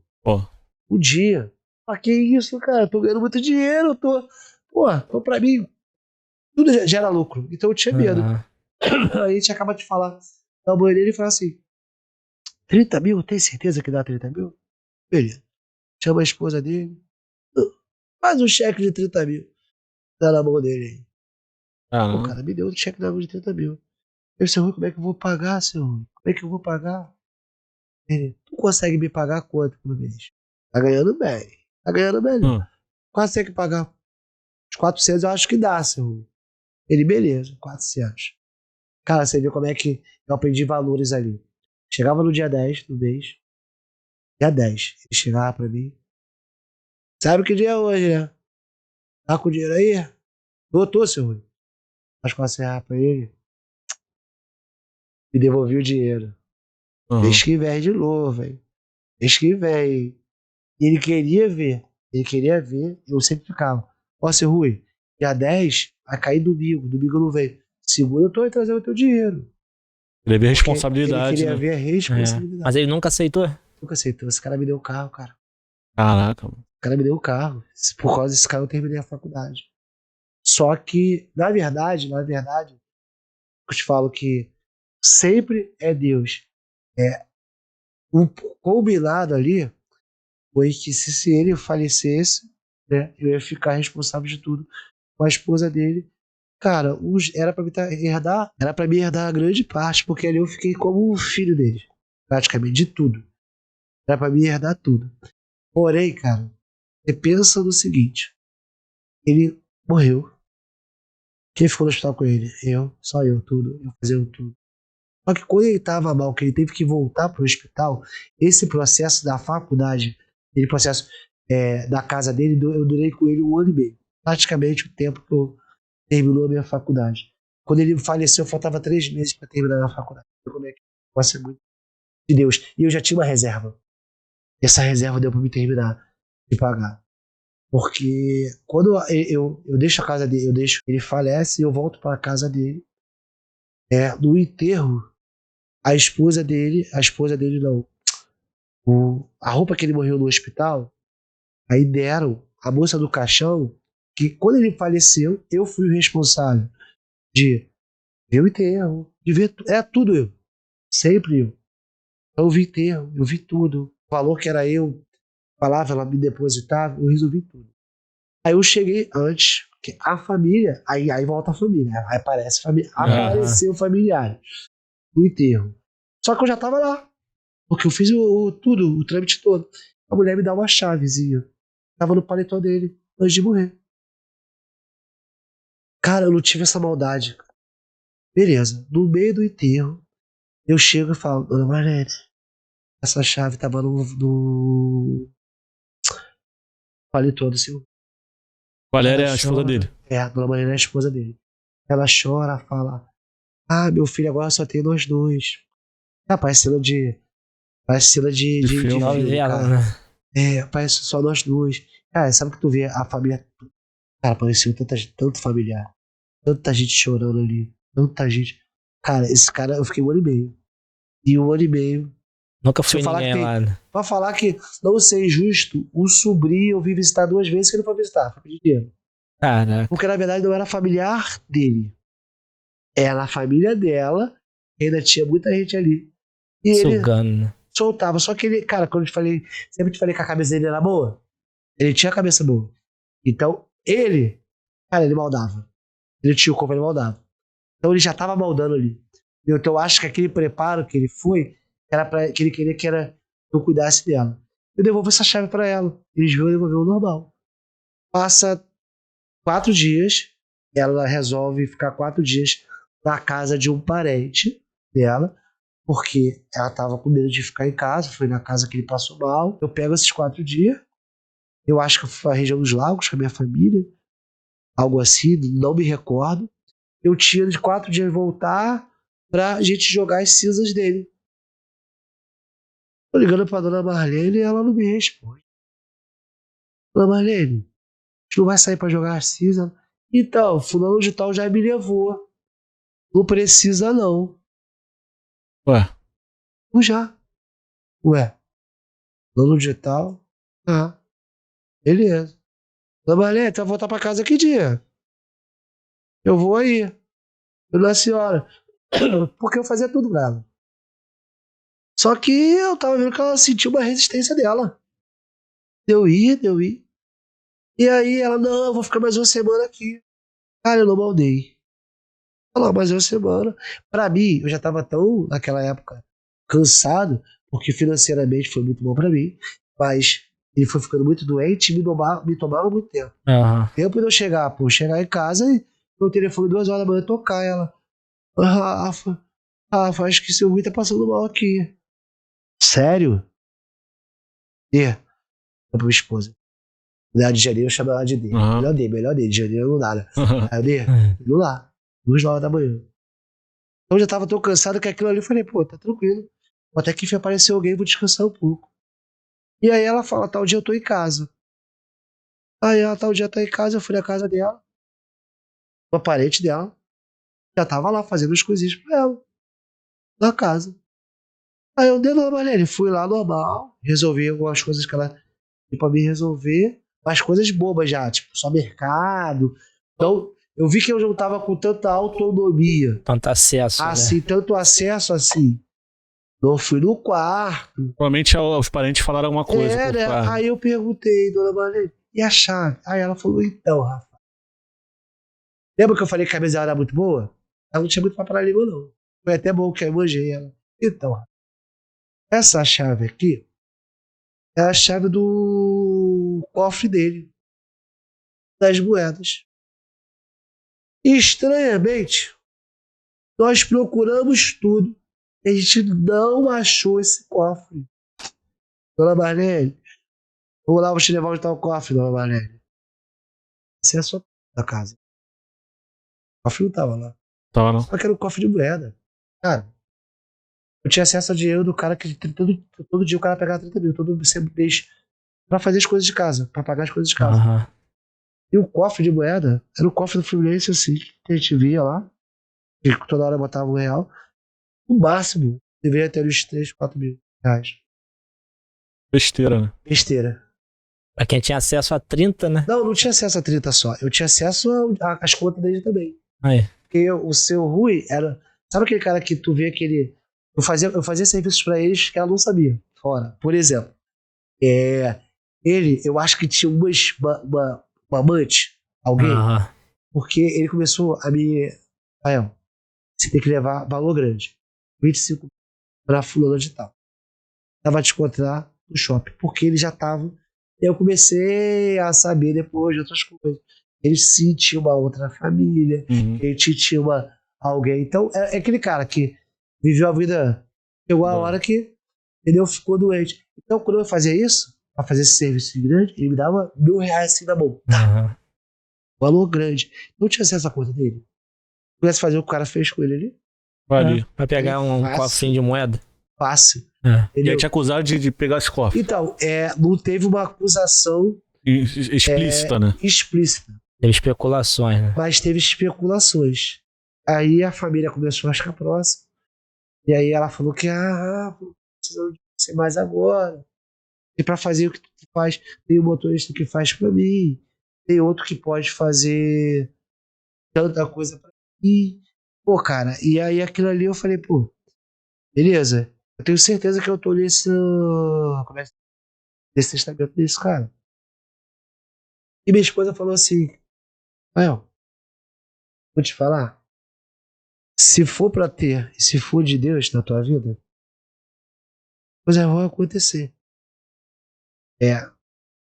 O dia. Ah, que isso, cara? Eu tô ganhando muito dinheiro. Então pra mim, tudo gera lucro. Então eu tinha medo. Aí a gente acaba de falar na banheira e fala assim: 30 mil? Tem certeza que dá 30 mil? Beleza. Chama a esposa dele. Faz um cheque de 30 mil. Dá na mão dele aí. Pô, cara, me deu um cheque na mão de 30 mil. Eu, seu Rui, como é que eu vou pagar, seu Rui? Como é que eu vou pagar? Ele, tu consegue me pagar quanto por mês? Tá ganhando bem. Tá ganhando melhor. Consegue pagar os 400, eu acho que dá, seu Rui. Ele, beleza, 400. Cara, você viu como é que eu aprendi valores ali. Chegava no dia 10 do mês. Dia 10. Ele chegava pra mim. Sabe que dia é hoje, né? Tá com dinheiro aí? Tô, seu Rui. Mas quando você pra ele, me devolvi o dinheiro. Mês que vem de novo, velho. Mês que vem. E ele queria ver. Eu sempre ficava. Ó, seu Rui, dia 10 vai cair domingo. Domingo não veio. Segunda eu tô aí trazendo o teu dinheiro. Ele ver a responsabilidade. Ele queria ver a responsabilidade. Mas ele nunca aceitou? Nunca aceitou. Esse cara me deu o carro, cara. Caraca, mano. O cara me deu o carro. Por causa desse cara eu terminei a faculdade. Só que, na verdade, eu te falo que sempre é Deus. Um combinado ali foi que se ele falecesse, né, eu ia ficar responsável de tudo com a esposa dele. Cara, era pra me herdar a grande parte, porque ali eu fiquei como o filho dele, praticamente, de tudo. Era pra me herdar tudo. Porém, cara, você pensa no seguinte: ele morreu. Quem ficou no hospital com ele? Só eu, tudo. Eu fazendo tudo. Só que quando ele tava mal, que ele teve que voltar pro hospital, esse processo da faculdade, aquele processo da casa dele, eu durei com ele 1 ano e meio. Praticamente o tempo que eu terminou a minha faculdade. Quando ele faleceu, faltava 3 meses para terminar a minha faculdade. Como é que pode ser muito de Deus? E eu já tinha uma reserva. E essa reserva deu para me terminar de pagar. Porque quando eu deixo a casa dele, ele falece e eu volto para a casa dele. No enterro, a esposa dele não. A roupa que ele morreu no hospital, aí deram a moça do caixão, que quando ele faleceu, eu fui o responsável de ver o enterro, de ver tudo eu. Sempre eu. Então eu vi enterro, eu vi tudo. O valor que era eu, falava, ela me depositava, eu resolvi tudo. Aí eu cheguei antes, que a família, aí volta a família, aí aparece família, apareceu familiar no enterro. Só que eu já tava lá, porque eu fiz tudo, o trâmite todo. A mulher me dá uma chavezinha. Tava no paletó dele, antes de morrer. Cara, eu não tive essa maldade. Beleza. No meio do enterro, eu chego e falo, dona Marlene, essa chave tava no paletó do seu. Valéria é a esposa dele. A dona Marlene é a esposa dele. Ela chora, fala, meu filho, agora só tem nós dois. Parece cena de filme, cara. Parece só nós dois. Cara, sabe que tu vê a família. Cara, pareceu tanto familiar. Tanta gente chorando ali. Tanta gente. Cara, esse cara, eu fiquei 1 ano e meio. E 1 ano e meio. Nunca fui ninguém lá. Pra falar que, não ser injusto, o sobrinho eu vim visitar 2 vezes que ele não foi visitar. Foi pedir dinheiro. Caraca. Porque na verdade não era familiar dele. Era a família dela. Ainda tinha muita gente ali. E sugando, ele né? soltava. Só que ele, cara, quando eu te falei, sempre te falei que a cabeça dele era boa. Ele tinha a cabeça boa. Então, cara, ele maldava. Ele tinha o corpo, ele maldava. Então ele já tava maldando ali. Então eu acho que aquele preparo que ele foi, que ele queria que eu cuidasse dela. Eu devolvo essa chave pra ela. Eles vão devolver o normal. Passa 4 dias, ela resolve ficar 4 dias na casa de um parente dela, porque ela tava com medo de ficar em casa, foi na casa que ele passou mal. Eu pego esses 4 dias, eu acho que eu fui pra região dos lagos com a minha família, algo assim, não me recordo. Eu tiro de 4 dias voltar pra gente jogar as cinzas dele. Tô ligando pra dona Marlene e ela não me responde. Dona Marlene, a gente não vai sair pra jogar as cinzas? Então, fulano de tal já me levou. Não precisa não. Ué? Não já. Ué, fulano de tal? Beleza. Dona Marlene, tu vai voltar pra casa que dia? Eu vou aí. Dona senhora. Porque eu fazia tudo pra ela. Só que eu tava vendo que ela sentiu uma resistência dela. Deu ir. E aí ela, não, eu vou ficar mais 1 semana aqui. Cara, eu não maldei. Falou, mais 1 semana. Pra mim, eu já tava tão, naquela época, cansado, porque financeiramente foi muito bom pra mim, mas ele foi ficando muito doente e me tomava muito tempo. Tempo de eu chegar em casa e meu telefone 2 horas da manhã tocar ela. Rafa, acho que seu Rui tá passando mal aqui. Sério? Pra minha esposa. Na de janeiro eu chamo ela de D. Melhor D. De janeiro não dá, né? Aí eu D, indo lá. 2 horas da manhã. Então eu já tava tão cansado que aquilo ali eu falei, pô, tá tranquilo. Até que enfim apareceu alguém, vou descansar um pouco. E aí ela fala, tal dia eu tô em casa. Aí ela, tal dia tá em casa, eu fui na casa dela. Uma parente dela. Já tava lá fazendo as coisinhas pra ela. Na casa. Aí eu dei na Marlene, fui lá normal, resolvi algumas coisas que ela tinha pra me resolver, mas coisas bobas já, tipo, só mercado. Então, eu vi que eu não tava com tanta autonomia. Tanto acesso, assim, né? Tanto acesso assim. Não fui no quarto. Provavelmente os parentes falaram alguma coisa. Né? Aí eu perguntei, dona Marlene, e a chave? Aí ela falou, então, Rafa. Lembra que eu falei que a camisa era muito boa? Ela não tinha muito papo na língua, não. Foi até bom que eu elogiei ela. Então, Rafa, essa chave aqui é a chave do cofre dele, das moedas. E, estranhamente, nós procuramos tudo. A gente não achou esse cofre. Dona Marlene, vamos lá, vou te levar onde está o cofre, dona Marlene. Essa é a sua da casa. O cofre não estava lá. Tava não. Só que era um cofre de moeda. Cara, eu tinha acesso ao dinheiro do cara que todo dia o cara pegava 30 mil, todo mês, pra fazer as coisas de casa, pra pagar as coisas de casa. E o cofre de moeda era o cofre do Fluminense, assim, que a gente via lá, que toda hora botava R$1. O máximo deveria ter uns 3, 4 mil reais. Besteira, né? Besteira. Pra quem tinha acesso a 30, né? Não tinha acesso a 30 só. Eu tinha acesso às contas dele também. Aí. Porque o seu Rui era... Sabe aquele cara que tu vê que ele... Eu fazia serviços pra eles que ela não sabia. Fora. Por exemplo, ele, eu acho que tinha uma amante, alguém, porque ele começou a me... Rafael, você tem que levar valor grande. 25 pra fulano de tal. Ela vai te encontrar no shopping. Porque ele já tava... Eu comecei a saber depois de outras coisas. ele sim tinha uma outra família, ele tinha alguém. Então, é aquele cara que viveu a vida, chegou a hora que, entendeu? Ficou doente. Então, quando eu fazia isso, pra fazer esse serviço grande, ele me dava R$1.000 assim na mão. Tá. Valor grande. Não tinha acesso à conta dele. Se pudesse fazer o que o cara fez com ele ali. Vale. Vai pegar um cofrinho de moeda. Fácil. E aí te acusaram de pegar esse cofre. Então, não teve uma acusação explícita, né? Explícita. Teve especulações, né? Mas teve especulações. Aí a família começou a ficar próxima. E aí ela falou que precisamos de você mais agora. E pra fazer o que tu faz, tem um motorista que faz pra mim. Tem outro que pode fazer tanta coisa pra mim. Pô, cara, e aí aquilo ali eu falei, pô, beleza. Eu tenho certeza que eu tô nesse testamento desse cara. E minha esposa falou assim, vou te falar, se for pra ter, e se for de Deus na tua vida, coisas vão acontecer.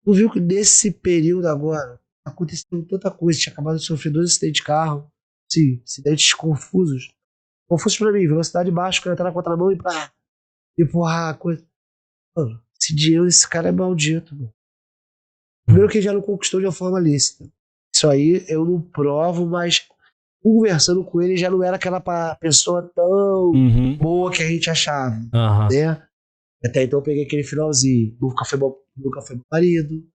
Tu viu que nesse período agora, aconteceu tanta coisa, tinha acabado de sofrer 2 acidentes de carro, sim, acidentes confusos pra mim, velocidade baixa, quero entrar na contramão e pá, empurrar a coisa. Mano, esse dinheiro, esse cara é maldito, mano. Primeiro que ele já não conquistou de uma forma lícita. Isso aí eu não provo, mas conversando com ele já não era aquela pessoa tão boa que a gente achava, né? Até então eu peguei aquele finalzinho. Nunca foi meu marido,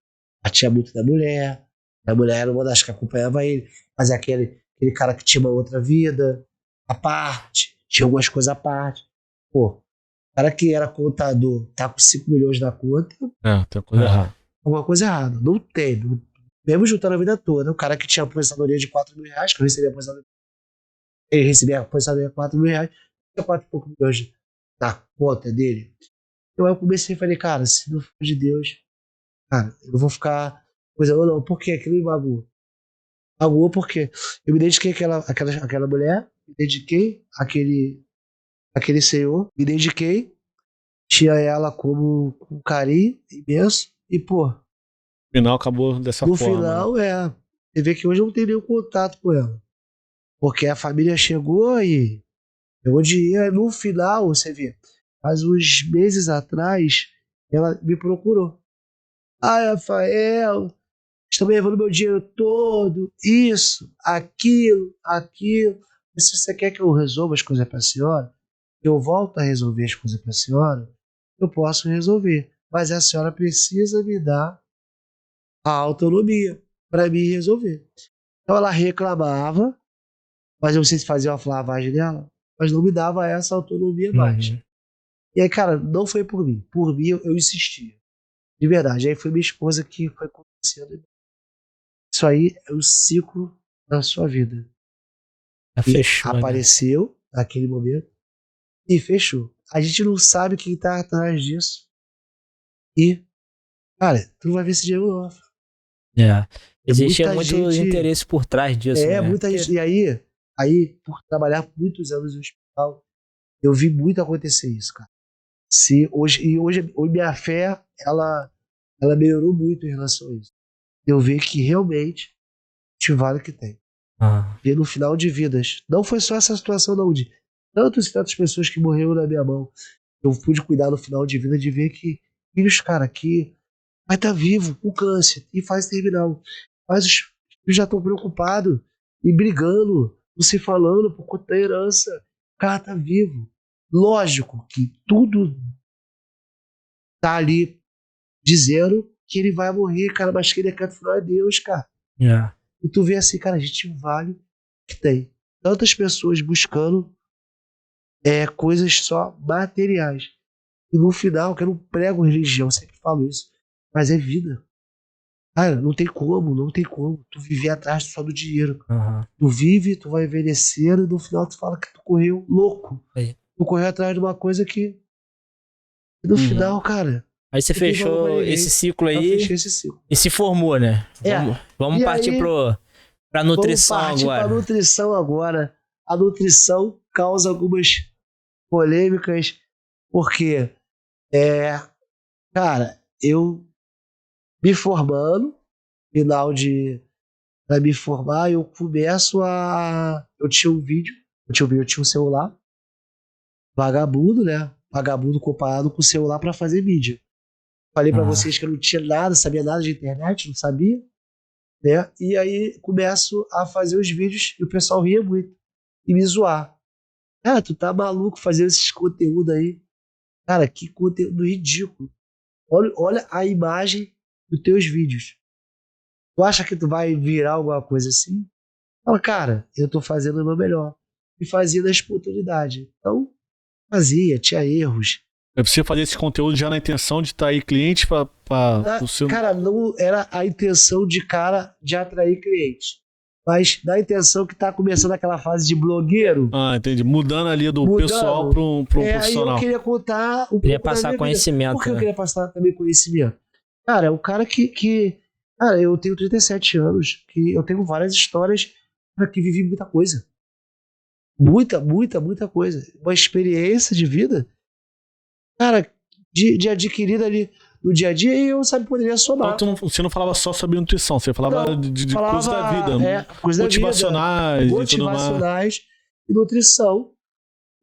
batia muito da mulher. A mulher era uma das que acompanhava ele, mas é aquele cara que tinha uma outra vida à parte, tinha algumas coisas à parte. Pô, o cara que era contador tá com 5 milhões na conta. Tem coisa errada. Alguma coisa errada. Não tem. Mesmo juntando a vida toda, o cara que tinha aposentadoria de R$4.000, que eu recebia aposentadoria. Ele recebia aposentadoria de R$4.000, tinha 4 e poucos milhões na conta dele. Então eu comecei e falei, cara, se não for de Deus, cara, eu não vou ficar coisa não. Por que aquilo me magoou? Magoou porque eu me dediquei àquela mulher, me dediquei àquele senhor, me dediquei, tinha ela como um carinho imenso, e pô, no final acabou dessa forma. No final, você vê que hoje eu não tenho nenhum contato com ela. Porque a família chegou e pegou dinheiro. No final, você vê, faz uns meses atrás, ela me procurou. Rafael, estão me levando meu dinheiro todo, isso, aquilo. Se você quer que eu resolva as coisas para a senhora, eu volto a resolver as coisas para a senhora, eu posso resolver. Mas a senhora precisa me dar a autonomia para me resolver. Então ela reclamava, mas eu não sei se fazia uma lavagem dela, mas não me dava essa autonomia mais. E aí, cara, não foi por mim. Por mim, eu insistia. De verdade. Aí foi minha esposa que foi acontecendo. Isso aí é o ciclo da sua vida. Fechou, apareceu naquele momento e fechou. A gente não sabe quem tá atrás disso. E, cara, tu não vai ver esse dinheiro não. Existe muito interesse por trás disso. Muita gente. E aí, por trabalhar muitos anos no hospital, eu vi muito acontecer isso, cara. Hoje minha fé, ela melhorou muito em relação a isso. Eu vi que realmente te vale o que tem. E no final de vidas, não foi só essa situação não, de tantas e tantas pessoas que morreram na minha mão. Eu pude cuidar no final de vida de ver que filhos, cara, que vai estar vivo com câncer e faz terminal. Mas os filhos já estão preocupados e brigando, não se falando por conta da herança. O cara tá vivo. Lógico que tudo tá ali dizendo que ele vai morrer, cara, mas que ele quer final é Deus, cara. E tu vê assim, cara, a gente vale o que tem. Tantas pessoas buscando coisas só materiais. E no final, que eu não prego religião, eu sempre falo isso, mas é vida. Cara, não tem como tu viver atrás só do dinheiro. Tu vive, tu vai envelhecendo e no final tu fala que tu correu louco. Tu correu atrás de uma coisa que no final, cara... Aí você fechou esse ciclo aí. Eu fechei esse ciclo. E se formou, né? Vamos partir pra nutrição agora. Vamos partir pra nutrição agora. A nutrição causa algumas polêmicas, porque cara, eu me formando, final pra me formar, eu começo a... Eu tinha um celular, vagabundo, né? Vagabundo comparado com o celular pra fazer mídia. Falei pra vocês que eu não tinha nada, sabia nada de internet, não sabia, né? E aí começo a fazer os vídeos e o pessoal ria muito e me zoar. Cara, tu tá maluco fazendo esses conteúdos aí? Cara, que conteúdo ridículo. Olha a imagem dos teus vídeos. Tu acha que tu vai virar alguma coisa assim? Fala, cara, eu tô fazendo o meu melhor. E fazia na espontaneidade. Então, tinha erros. É preciso fazer esse conteúdo já na intenção de atrair cliente para o seu... Cara, não era a intenção de atrair clientes. Mas na intenção que tá começando aquela fase de blogueiro. Entendi. Mudando ali do pessoal para um profissional. Aí eu queria contar um pouco passar conhecimento. Por que eu queria passar também conhecimento? Cara, é um cara que... Cara, eu tenho 37 anos, que eu tenho várias histórias que vivi muita coisa. Muita coisa. Uma experiência de vida, cara, de adquirida ali no dia a dia, e eu, poderia somar. Então você não falava só sobre nutrição, você falava de coisas da vida, coisas motivacionais da vida, e tudo mais. E nutrição.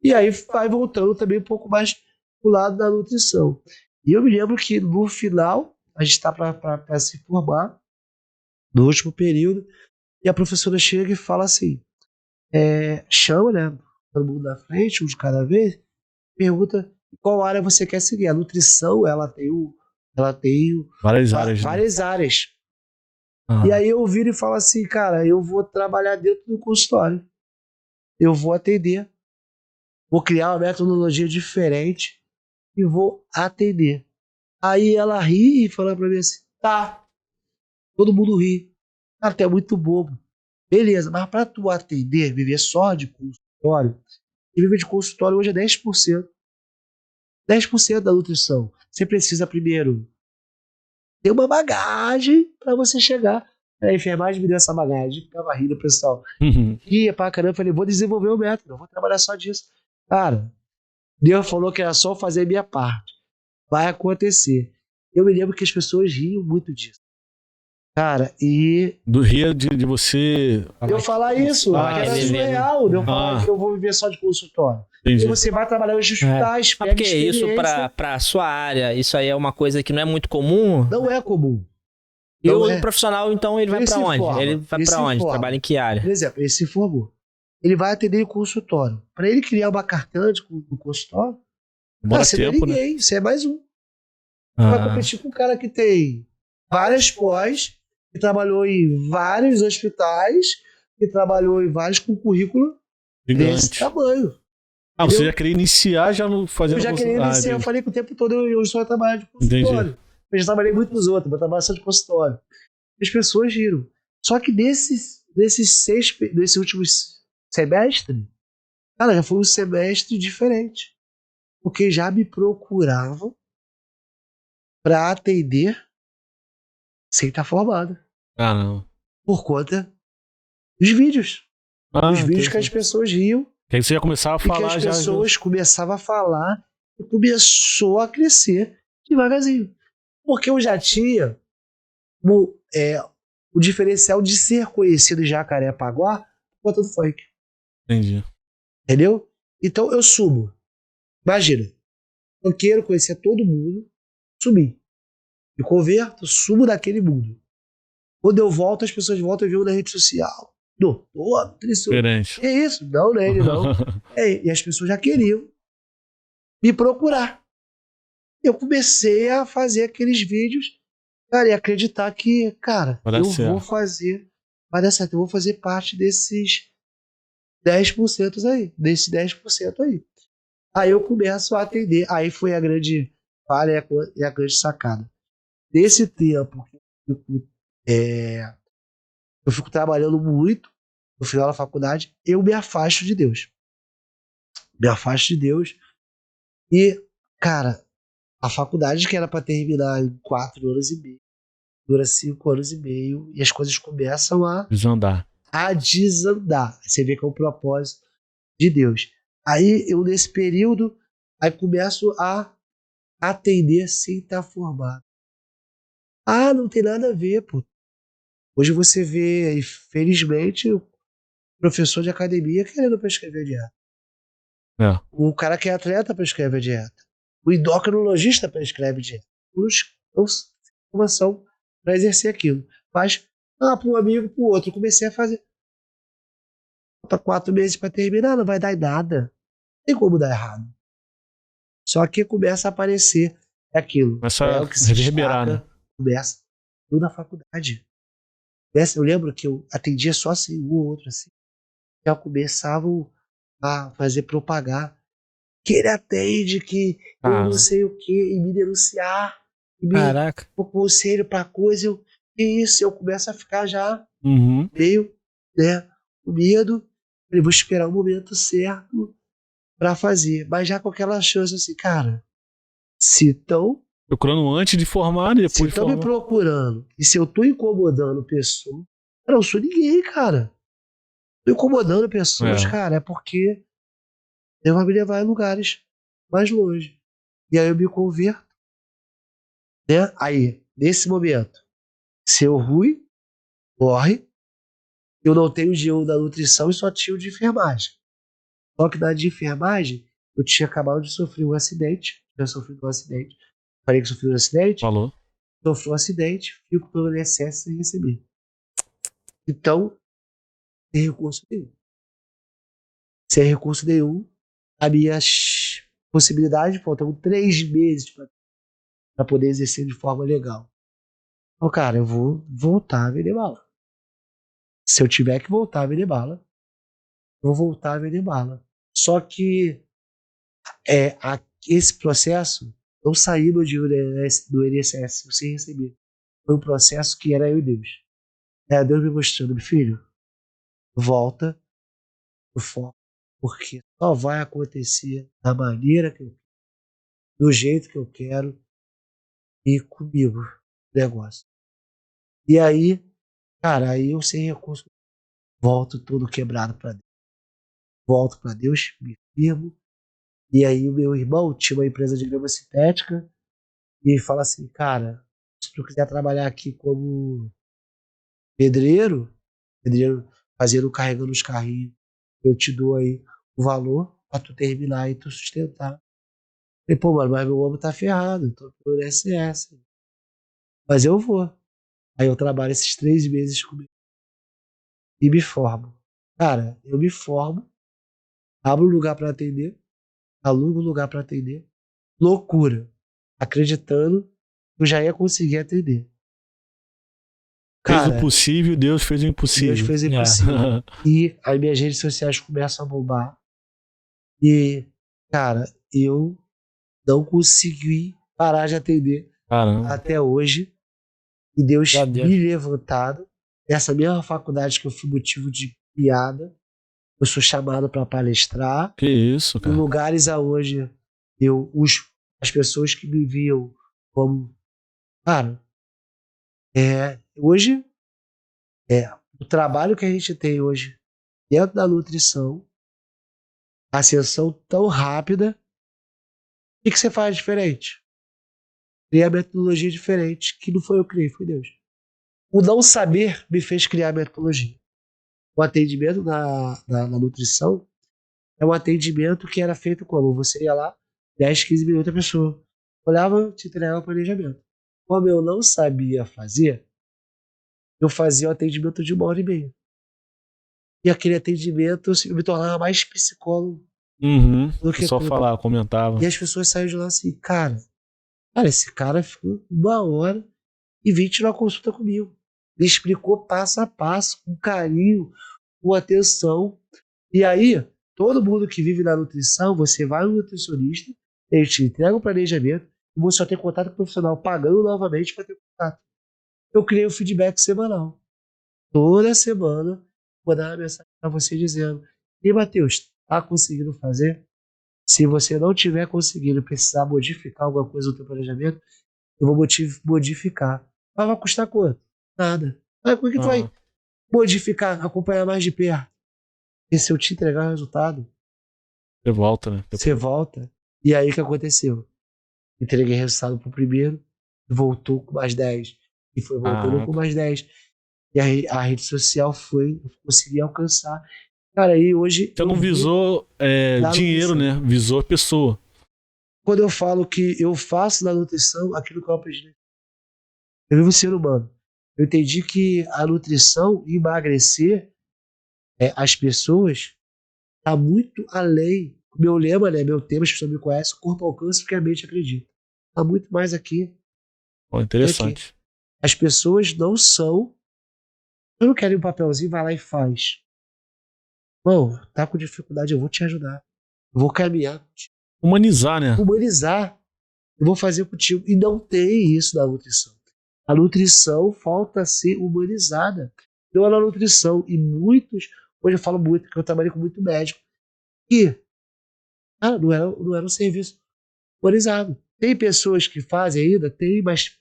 E aí vai voltando também um pouco mais pro lado da nutrição. E eu me lembro que no final, a gente está para se formar, no último período, e a professora chega e fala assim, chama, né, todo mundo na frente, um de cada vez, pergunta qual área você quer seguir. A nutrição, ela tem várias áreas. E aí eu viro e falo assim, cara, eu vou trabalhar dentro do consultório. Eu vou atender. Vou criar uma metodologia diferente e vou atender. Aí ela ri e fala pra mim assim, tá. Todo mundo ri. Cara, tu é muito bobo. Beleza, mas pra tu atender, viver só de consultório, e viver de consultório hoje é 10%. 10% da nutrição. Você precisa primeiro ter uma bagagem pra você chegar. A enfermagem me deu essa bagagem, ficava rindo, pessoal. Ia pra caramba, falei, vou desenvolver o método, vou trabalhar só disso. Cara, Deus falou que era só fazer a minha parte. Vai acontecer. Eu me lembro que as pessoas riam muito disso. Cara, e... Do rio de você... Eu falar isso, que era surreal. Eu falar que eu vou viver só de consultório. Entendi. E você vai trabalhar nos hospitais, pega porque isso pra sua área, isso aí é uma coisa que não é muito comum? Não é comum. E o profissional, então, ele vai pra onde? Ele vai pra onde? Trabalha em que área? Por exemplo, ele se formou. Ele vai atender em consultório. Pra ele criar uma cartela no consultório, você não é ninguém, você é mais um. Você vai competir com um cara que tem várias pós, que trabalhou em vários hospitais, que trabalhou em vários com currículo desse tamanho. Você já queria iniciar já no fazendo... Eu já queria iniciar, eu falei que o tempo todo eu só ia trabalhar de consultório. Entendi. Eu já trabalhei muito nos outros, mas trabalhar só de consultório. As pessoas giram. Só que nesse último semestre, cara, já foi um semestre diferente. Porque já me procuravam pra atender sem estar formado. Não. Por conta dos vídeos. Os vídeos que as pessoas riam. Que aí você já começava a falar. E que as pessoas começavam a falar e começou a crescer devagarzinho. Porque eu já tinha o diferencial de ser conhecido em Jacarepaguá por conta do funk. Entendi. Entendeu? Então eu subo. Imagina. Funkeiro, conhecia todo mundo. Subi. Me converto, subo daquele mundo. Quando eu volto, as pessoas voltam e veem na rede social. Doutor, diferente. É isso? Não, não é ele, não. E as pessoas já queriam me procurar. Eu comecei a fazer aqueles vídeos, cara, e acreditar que, cara, vou fazer, vai dar certo, eu vou fazer parte desses 10% aí, desse 10% aí. Aí eu começo a atender, aí foi a grande falha e a grande sacada. Nesse tempo, eu fico trabalhando muito, no final da faculdade, eu me afasto de Deus. Me afasto de Deus. E, cara, a faculdade que era para terminar em 4 anos e meio, dura 5 anos e meio, e as coisas começam a desandar. Você vê que é um propósito de Deus. Aí, eu nesse período, aí começo a atender sem estar formado. Não tem nada a ver, pô. Hoje você vê, infelizmente, o professor de academia querendo prescrever dieta. O cara que é atleta prescreve dieta. O endocrinologista prescreve dieta. Os informação para exercer aquilo. Faz para um amigo, para o outro. Comecei a fazer. Falta 4 meses para terminar, não vai dar em nada. Não tem como dar errado. Só que começa a aparecer aquilo. Começa a reverberar, né? Começa tudo na faculdade. Eu lembro que eu atendia só assim, um ou outro assim. Já começavam a fazer propagar que ele atende, que eu não sei o que, e me denunciar, e me o conselho pra coisa, que isso, eu começo a ficar já meio, né, com medo. Eu vou esperar o momento certo pra fazer, mas já com aquela chance assim, cara, se estão procurando antes de formar e depois de formar. Se estão me procurando, e se eu tô incomodando pessoas, eu não sou ninguém, cara. Tô incomodando pessoas, cara, é porque Deus vai me levar em lugares mais longe. E aí eu me converto. Né? Aí, nesse momento, se eu ruim, corre. Eu não tenho dinheiro da nutrição e só tinha o de enfermagem. Só que na de enfermagem, eu tinha acabado de sofrer um acidente. Eu sofri um acidente. Falei que sofri um acidente? Falou. Sofri um acidente, fico pelo INSS sem receber. Então, sem recurso nenhum. Sem recurso nenhum, a minha possibilidade, faltam 3 meses para poder exercer de forma legal. Então, cara, eu vou voltar a vender bala. Se eu tiver que voltar a vender bala, eu vou voltar a vender bala. Só que esse processo não saiu do INSS, eu sem receber. Foi um processo que era eu e Deus. Era Deus me mostrando, meu filho, volta pro foco, porque só vai acontecer da maneira que eu quero, do jeito que eu quero e comigo o negócio. E aí, cara, aí eu sem recurso, volto todo quebrado para Deus. Volto para Deus, me firmo. E aí o meu irmão tinha uma empresa de grama sintética e fala assim, cara, se tu quiser trabalhar aqui como pedreiro fazendo, carregando os carrinhos, eu te dou aí o valor para tu terminar e tu sustentar. Falei, pô, mano, mas meu ombro tá ferrado, tô pelo INSS. Mas eu vou. Aí eu trabalho esses 3 meses comigo e me formo. Cara, eu me formo, abro um lugar para atender, alugo um lugar para atender. Loucura. Acreditando que eu já ia conseguir atender. Cara, fez o possível, Deus fez o impossível. Deus fez o impossível. E as minhas redes sociais começam a bombar. E, cara, eu não consegui parar de atender até hoje. E Deus me levantado. Essa mesma faculdade que eu fui motivo de piada, eu sou chamado para palestrar. Que isso, cara. Em lugares aonde as pessoas que me viam como... Cara, hoje, o trabalho que a gente tem hoje dentro da nutrição, ascensão tão rápida, o que você faz diferente? Criar metodologia diferente, que não foi eu que criei, foi Deus. O não saber me fez criar metodologia. O atendimento na nutrição é um atendimento que era feito como? Você ia lá, 10, 15 minutos a pessoa olhava, te entregava o planejamento. Como eu não sabia fazer, eu fazia o atendimento de 1h30. E aquele atendimento eu me tornava mais psicólogo do que só falar, comentava. E as pessoas saíram de lá assim, cara, esse cara ficou 1h20 na consulta comigo. Ele explicou passo a passo, com carinho, com atenção. E aí, todo mundo que vive na nutrição, você vai no nutricionista, ele te entrega um planejamento e você só tem contato com o profissional pagando novamente para ter contato. Eu criei um feedback semanal. Toda semana, vou dar uma mensagem para você dizendo: e Matheus, tá conseguindo fazer? Se você não tiver conseguindo precisar modificar alguma coisa no teu planejamento, eu vou modificar. Mas vai custar quanto? Nada. Mas como é que tu vai modificar, acompanhar mais de perto? E se eu te entregar o resultado, você volta, né? Você volta. E aí o que aconteceu? Entreguei resultado pro primeiro, voltou com mais 10. E foi voltando com mais 10. E a rede social eu consegui alcançar. Cara, aí hoje... Você não visou dinheiro, né? Visou a pessoa. Quando eu falo que eu faço da nutrição aquilo que eu aprendi, eu vivo ser humano. Eu entendi que a nutrição, emagrecer as pessoas, está muito além. Meu lema, né? Meu tema, as pessoas me conhecem, o corpo alcança porque a mente acredita. Está muito mais aqui. Interessante. Aqui. As pessoas não são... Eu não quero um papelzinho, vai lá e faz. Bom, tá com dificuldade, eu vou te ajudar. Eu vou caminhar. Humanizar, né? Humanizar. Eu vou fazer contigo. E não tem isso na nutrição. A nutrição falta ser humanizada. Não é na nutrição. E muitos, hoje eu falo muito, porque eu trabalhei com muito médico, que não era um serviço humanizado. Tem pessoas que fazem ainda, tem, mas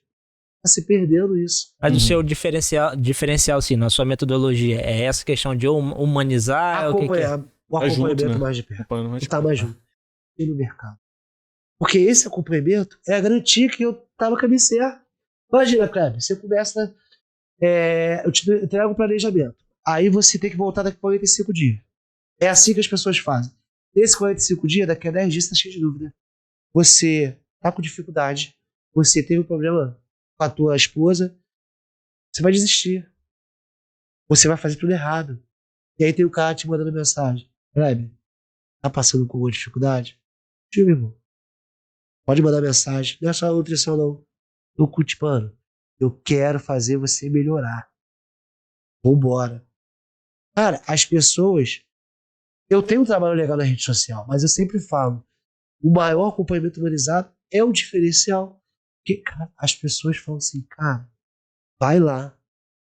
está se perdendo isso. Mas o seu diferencial, sim, na sua metodologia, é essa questão de humanizar? Acompanhar, o acompanhamento junto, né? mais de perto. Está mais junto. E no mercado. Porque esse acompanhamento é a garantia que eu estava no caminho certo. Imagina, Kleber, você começa... eu te entrego um planejamento. Aí você tem que voltar daqui a 45 dias. É assim que as pessoas fazem. Nesse 45 dias, daqui a 10 dias, você está cheio de dúvida. Você está com dificuldade. Você teve um problema com a tua esposa. Você vai desistir. Você vai fazer tudo errado. E aí tem o cara te mandando mensagem. Kleber, tá passando com alguma dificuldade? Meu irmão, pode mandar mensagem. Não é só a nutrição, não. Tô cultivando. Eu quero fazer você melhorar. Vambora. Cara, as pessoas... Eu tenho um trabalho legal na rede social, mas eu sempre falo, o maior acompanhamento humanizado é o diferencial. Porque, cara, as pessoas falam assim, cara, vai lá,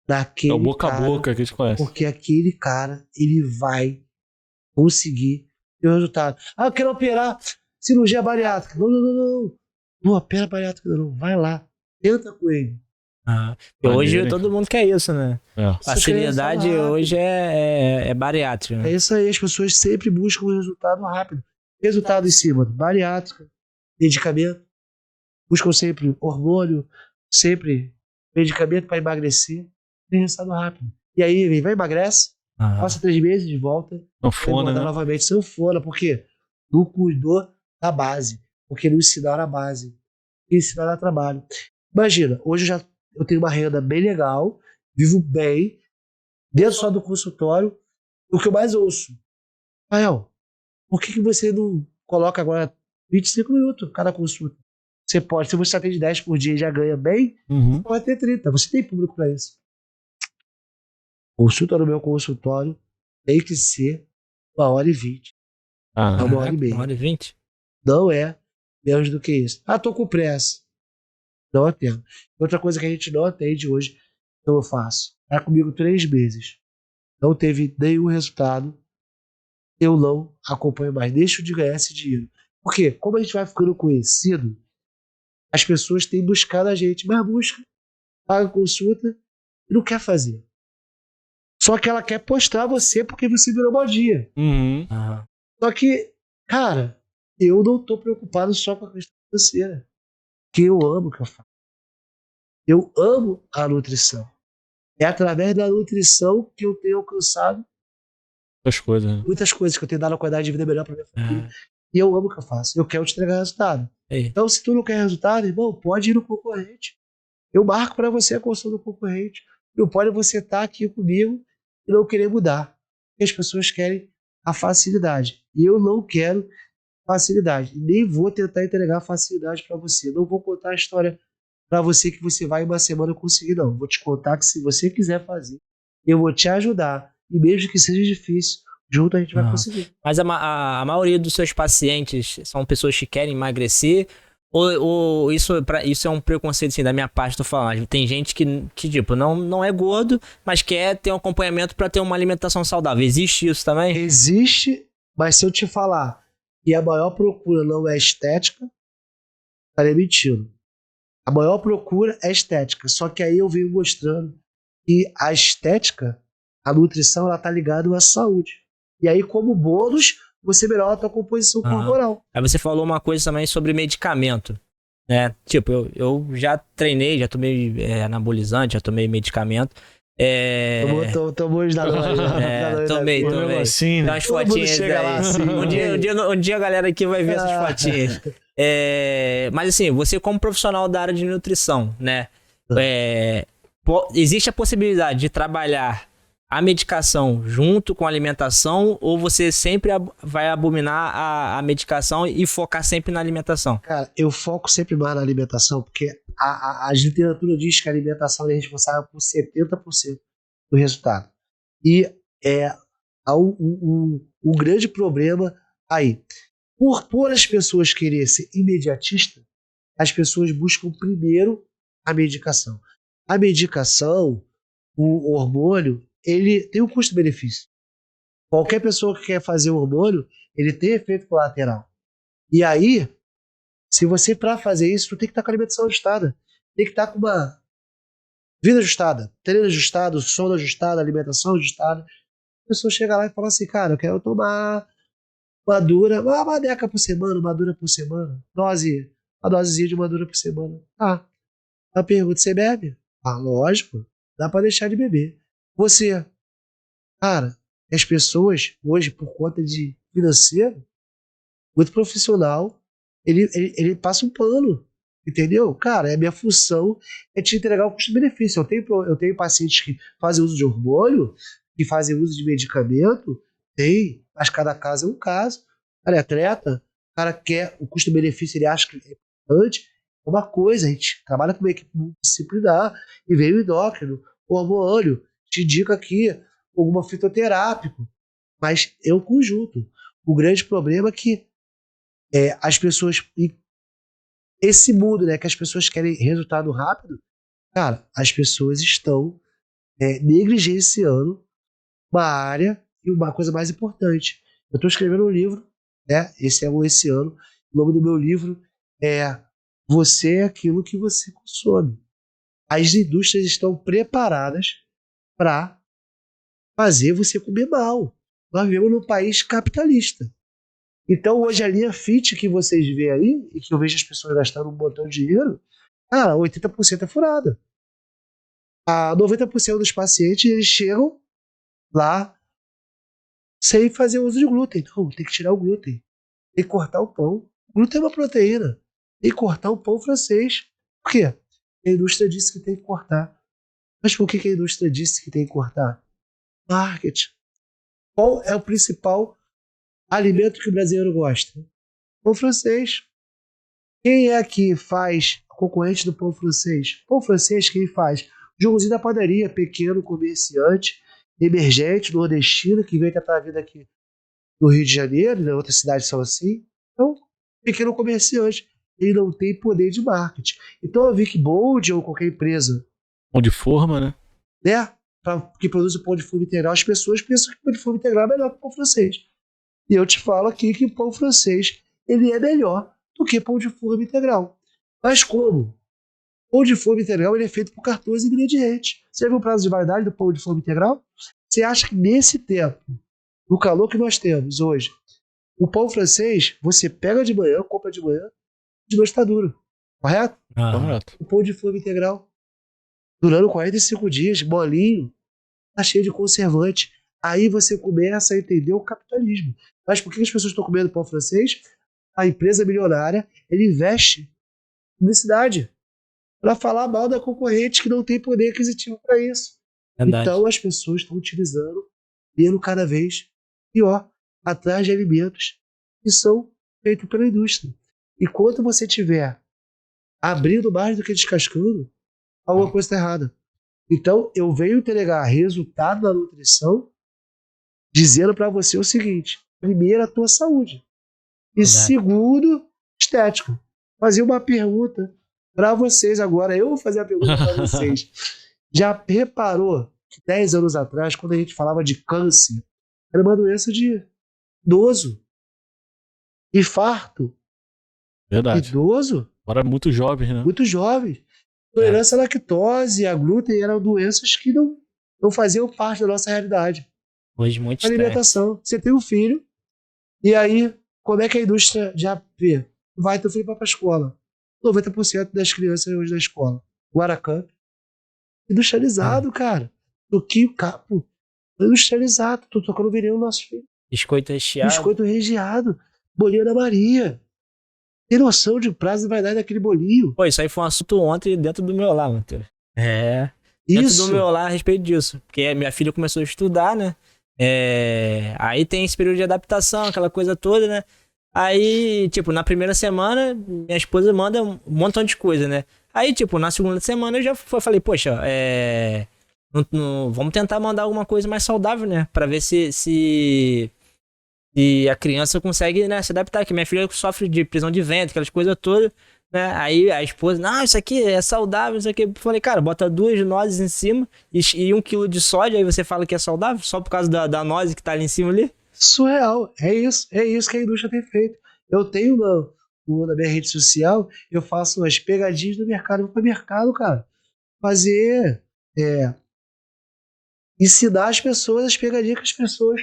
naquele é o boca a boca que a gente conhece. Porque aquele cara, ele vai conseguir ter o resultado. Eu quero operar cirurgia bariátrica. Não. Não opera bariátrica, não. Vai lá, tenta com ele. Hoje todo mundo quer isso, né? Facilidade hoje é bariátrica. Né? É isso aí, as pessoas sempre buscam um resultado rápido. Resultado em cima, bariátrica, medicamento. Buscam sempre hormônio, sempre medicamento para emagrecer. Tem resultado rápido. E aí, vai emagrece, passa 3 meses de volta. Sanfona, né? Novamente, sanfona, porque não cuidou da base. Porque não ensinaram a base. Ensinaram a trabalho. Imagina, hoje eu tenho uma renda bem legal, vivo bem, dentro só do consultório. O que eu mais ouço, Rael, por que você não coloca agora 25 minutos cada consulta? Você pode, se você atende 10 por dia e já ganha bem, pode ter 30. Você tem público para isso. Consulta no meu consultório tem que ser 1h20. 1h30. 1h20? Não é menos do que isso. Tô com pressa. Não atendo. Outra coisa que a gente não atende hoje, eu faço. Tá comigo 3 meses. Não teve nenhum resultado. Eu não acompanho mais. Deixo de ganhar esse dinheiro. Porque, como a gente vai ficando conhecido, as pessoas têm buscado a gente. Mas busca, paga consulta e não quer fazer. Só que ela quer postar você porque você virou modinha. Só que, cara, eu não tô preocupado só com a questão financeira. Que eu amo o que eu faço. Eu amo a nutrição. É através da nutrição que eu tenho alcançado muitas coisas, que eu tenho dado uma qualidade de vida melhor para minha família. E eu amo o que eu faço. Eu quero te entregar resultado. Então, se tu não quer resultado, irmão, pode ir no concorrente. Eu marco para você a consulta do concorrente. Não pode você estar aqui comigo e não querer mudar. Porque as pessoas querem a facilidade. E eu não quero facilidade. E nem vou tentar entregar facilidade para você. Não vou contar a história para você que você vai em uma semana conseguir, não. Vou te contar que se você quiser fazer, eu vou te ajudar. E mesmo que seja difícil, junto a gente vai conseguir. Mas a maioria dos seus pacientes são pessoas que querem emagrecer? Ou isso é um preconceito assim, da minha parte, tô falando. Tem gente que tipo, não é gordo, mas quer ter um acompanhamento para ter uma alimentação saudável. Existe isso também? Existe, mas se eu te falar que a maior procura não é estética, estaria mentindo. A maior procura é estética. Só que aí eu venho mostrando que a estética, a nutrição, ela tá ligada à saúde. E aí, como bônus, você melhora a tua composição corporal. Aí você falou uma coisa também sobre medicamento, né? Tipo, eu já treinei, já tomei anabolizante, já tomei medicamento. Tomou os Danone. Tomei. Assim, né? Tem umas fotinhas aí. Lá, assim, um dia a galera aqui vai ver essas fotinhas. Mas assim, você como profissional da área de nutrição, né? Existe a possibilidade de trabalhar a medicação junto com a alimentação, ou você sempre vai abominar a medicação e focar sempre na alimentação? Cara, eu foco sempre mais na alimentação, porque a literatura diz que a alimentação é responsável por 70% do resultado. E há um grande problema aí. Por as pessoas quererem ser imediatistas, as pessoas buscam primeiro a medicação. A medicação, o hormônio, ele tem um custo-benefício. Qualquer pessoa que quer fazer hormônio, ele tem efeito colateral. E aí, se você, para fazer isso, tu tem que estar com a alimentação ajustada. Tem que estar com uma vida ajustada, treino ajustado, sono ajustado, alimentação ajustada. A pessoa chega lá e fala assim, cara, eu quero tomar uma deca por semana, uma dura por semana. Uma dosezinha de uma dura por semana. A pergunta, você bebe? Lógico, dá para deixar de beber. Você, cara, as pessoas hoje, por conta de financeiro, muito profissional, ele passa um pano, entendeu? Cara, a minha função é te entregar o custo-benefício. Eu tenho pacientes que fazem uso de hormônio, que fazem uso de medicamento, mas cada caso é um caso. O cara é atleta, o cara quer o custo-benefício, ele acha que é importante. É uma coisa, a gente trabalha com uma equipe multidisciplinar e veio o endócrino, o hormônio, te indica aqui alguma fitoterápico, mas é um conjunto. O grande problema é que as pessoas, esse mundo, né, que as pessoas querem resultado rápido, cara, as pessoas estão negligenciando uma área e uma coisa mais importante. Eu estou escrevendo um livro, né, esse ano, o nome do meu livro é Você é aquilo que você consome. As indústrias estão preparadas para fazer você comer mal. Nós vivemos num país capitalista. Então, hoje, a linha fit que vocês veem aí, e que eu vejo as pessoas gastando um montão de dinheiro, 80% é furada. 90% dos pacientes, eles chegam lá sem fazer uso de glúten. Não, tem que tirar o glúten. Tem que cortar o pão. O glúten é uma proteína. Tem que cortar o pão francês. Por quê? A indústria disse que tem que cortar. Mas por que a indústria disse que tem que cortar? Marketing. Qual é o principal alimento que o brasileiro gosta? Pão francês. Quem é que faz concorrente do pão francês? Pão francês quem faz? Joãozinho da padaria, pequeno comerciante, emergente, nordestino, que veio tentar a vida aqui no Rio de Janeiro, né? Outras cidades são assim. Então, pequeno comerciante. Ele não tem poder de marketing. Então a Vic Bold ou qualquer empresa pão de forma, né? Que produz o pão de forma integral, as pessoas pensam que o pão de forma integral é melhor que o pão francês. E eu te falo aqui que o pão francês ele é melhor do que pão de forma integral. Mas como? O pão de forma integral ele é feito por 14 ingredientes. Você viu o prazo de validade do pão de forma integral? Você acha que nesse tempo, no calor que nós temos hoje, o pão francês, você pega de manhã, compra de manhã, de noite está duro. Correto? Correto. O pão de forma integral, durando 45 dias, molinho, tá cheio de conservante. Aí você começa a entender o capitalismo. Mas por que as pessoas estão comendo pão francês? A empresa milionária, ele investe em publicidade para falar mal da concorrente que não tem poder aquisitivo para isso. Verdade. Então as pessoas estão utilizando, indo cada vez pior, atrás de alimentos que são feitos pela indústria. E quando você estiver abrindo mais do que descascando, alguma coisa está errada. Então, eu venho entregar resultado da nutrição dizendo para você o seguinte: primeiro, a tua saúde. E segundo, estético. Fazer uma pergunta para vocês agora. Eu vou fazer a pergunta para vocês. Já reparou que 10 anos atrás, quando a gente falava de câncer, era uma doença de idoso? Infarto? Verdade. Idoso? Agora muito jovem, né? Muito jovem. Intolerância à lactose, a glúten eram doenças que não faziam parte da nossa realidade. Hoje muito alimentação. Você tem um filho, e aí, como é que a indústria já vê? Vai teu filho para a escola. 90% das crianças hoje na escola. Guaracamp. Industrializado, cara. Suquinho, capo, industrializado. Tô tocando veneno no nosso filho. Biscoito recheado. Biscoito recheado. Bolinho da Maria. Tem noção de prazo e vaidade daquele bolinho? Pô, isso aí foi um assunto ontem dentro do meu lar, Matheus. Dentro do meu lar a respeito disso. Porque minha filha começou a estudar, né? Aí tem esse período de adaptação, aquela coisa toda, né? Aí, tipo, na primeira semana, minha esposa manda um montão de coisa, né? Aí, tipo, na segunda semana eu já falei, poxa, vamos tentar mandar alguma coisa mais saudável, né? Pra ver se a criança consegue, né, se adaptar. Que minha filha sofre de prisão de ventre, aquelas coisas todas, né? Aí a esposa, não, isso aqui é saudável, isso aqui. Eu falei, cara, bota 2 nozes em cima e 1 quilo de sódio, aí você fala que é saudável só por causa da noz que tá ali em cima ali? Surreal. É isso que a indústria tem feito. Eu tenho na minha rede social, eu faço as pegadinhas do mercado. Eu vou pro mercado, cara, fazer, ensinar as pessoas as pegadinhas que as pessoas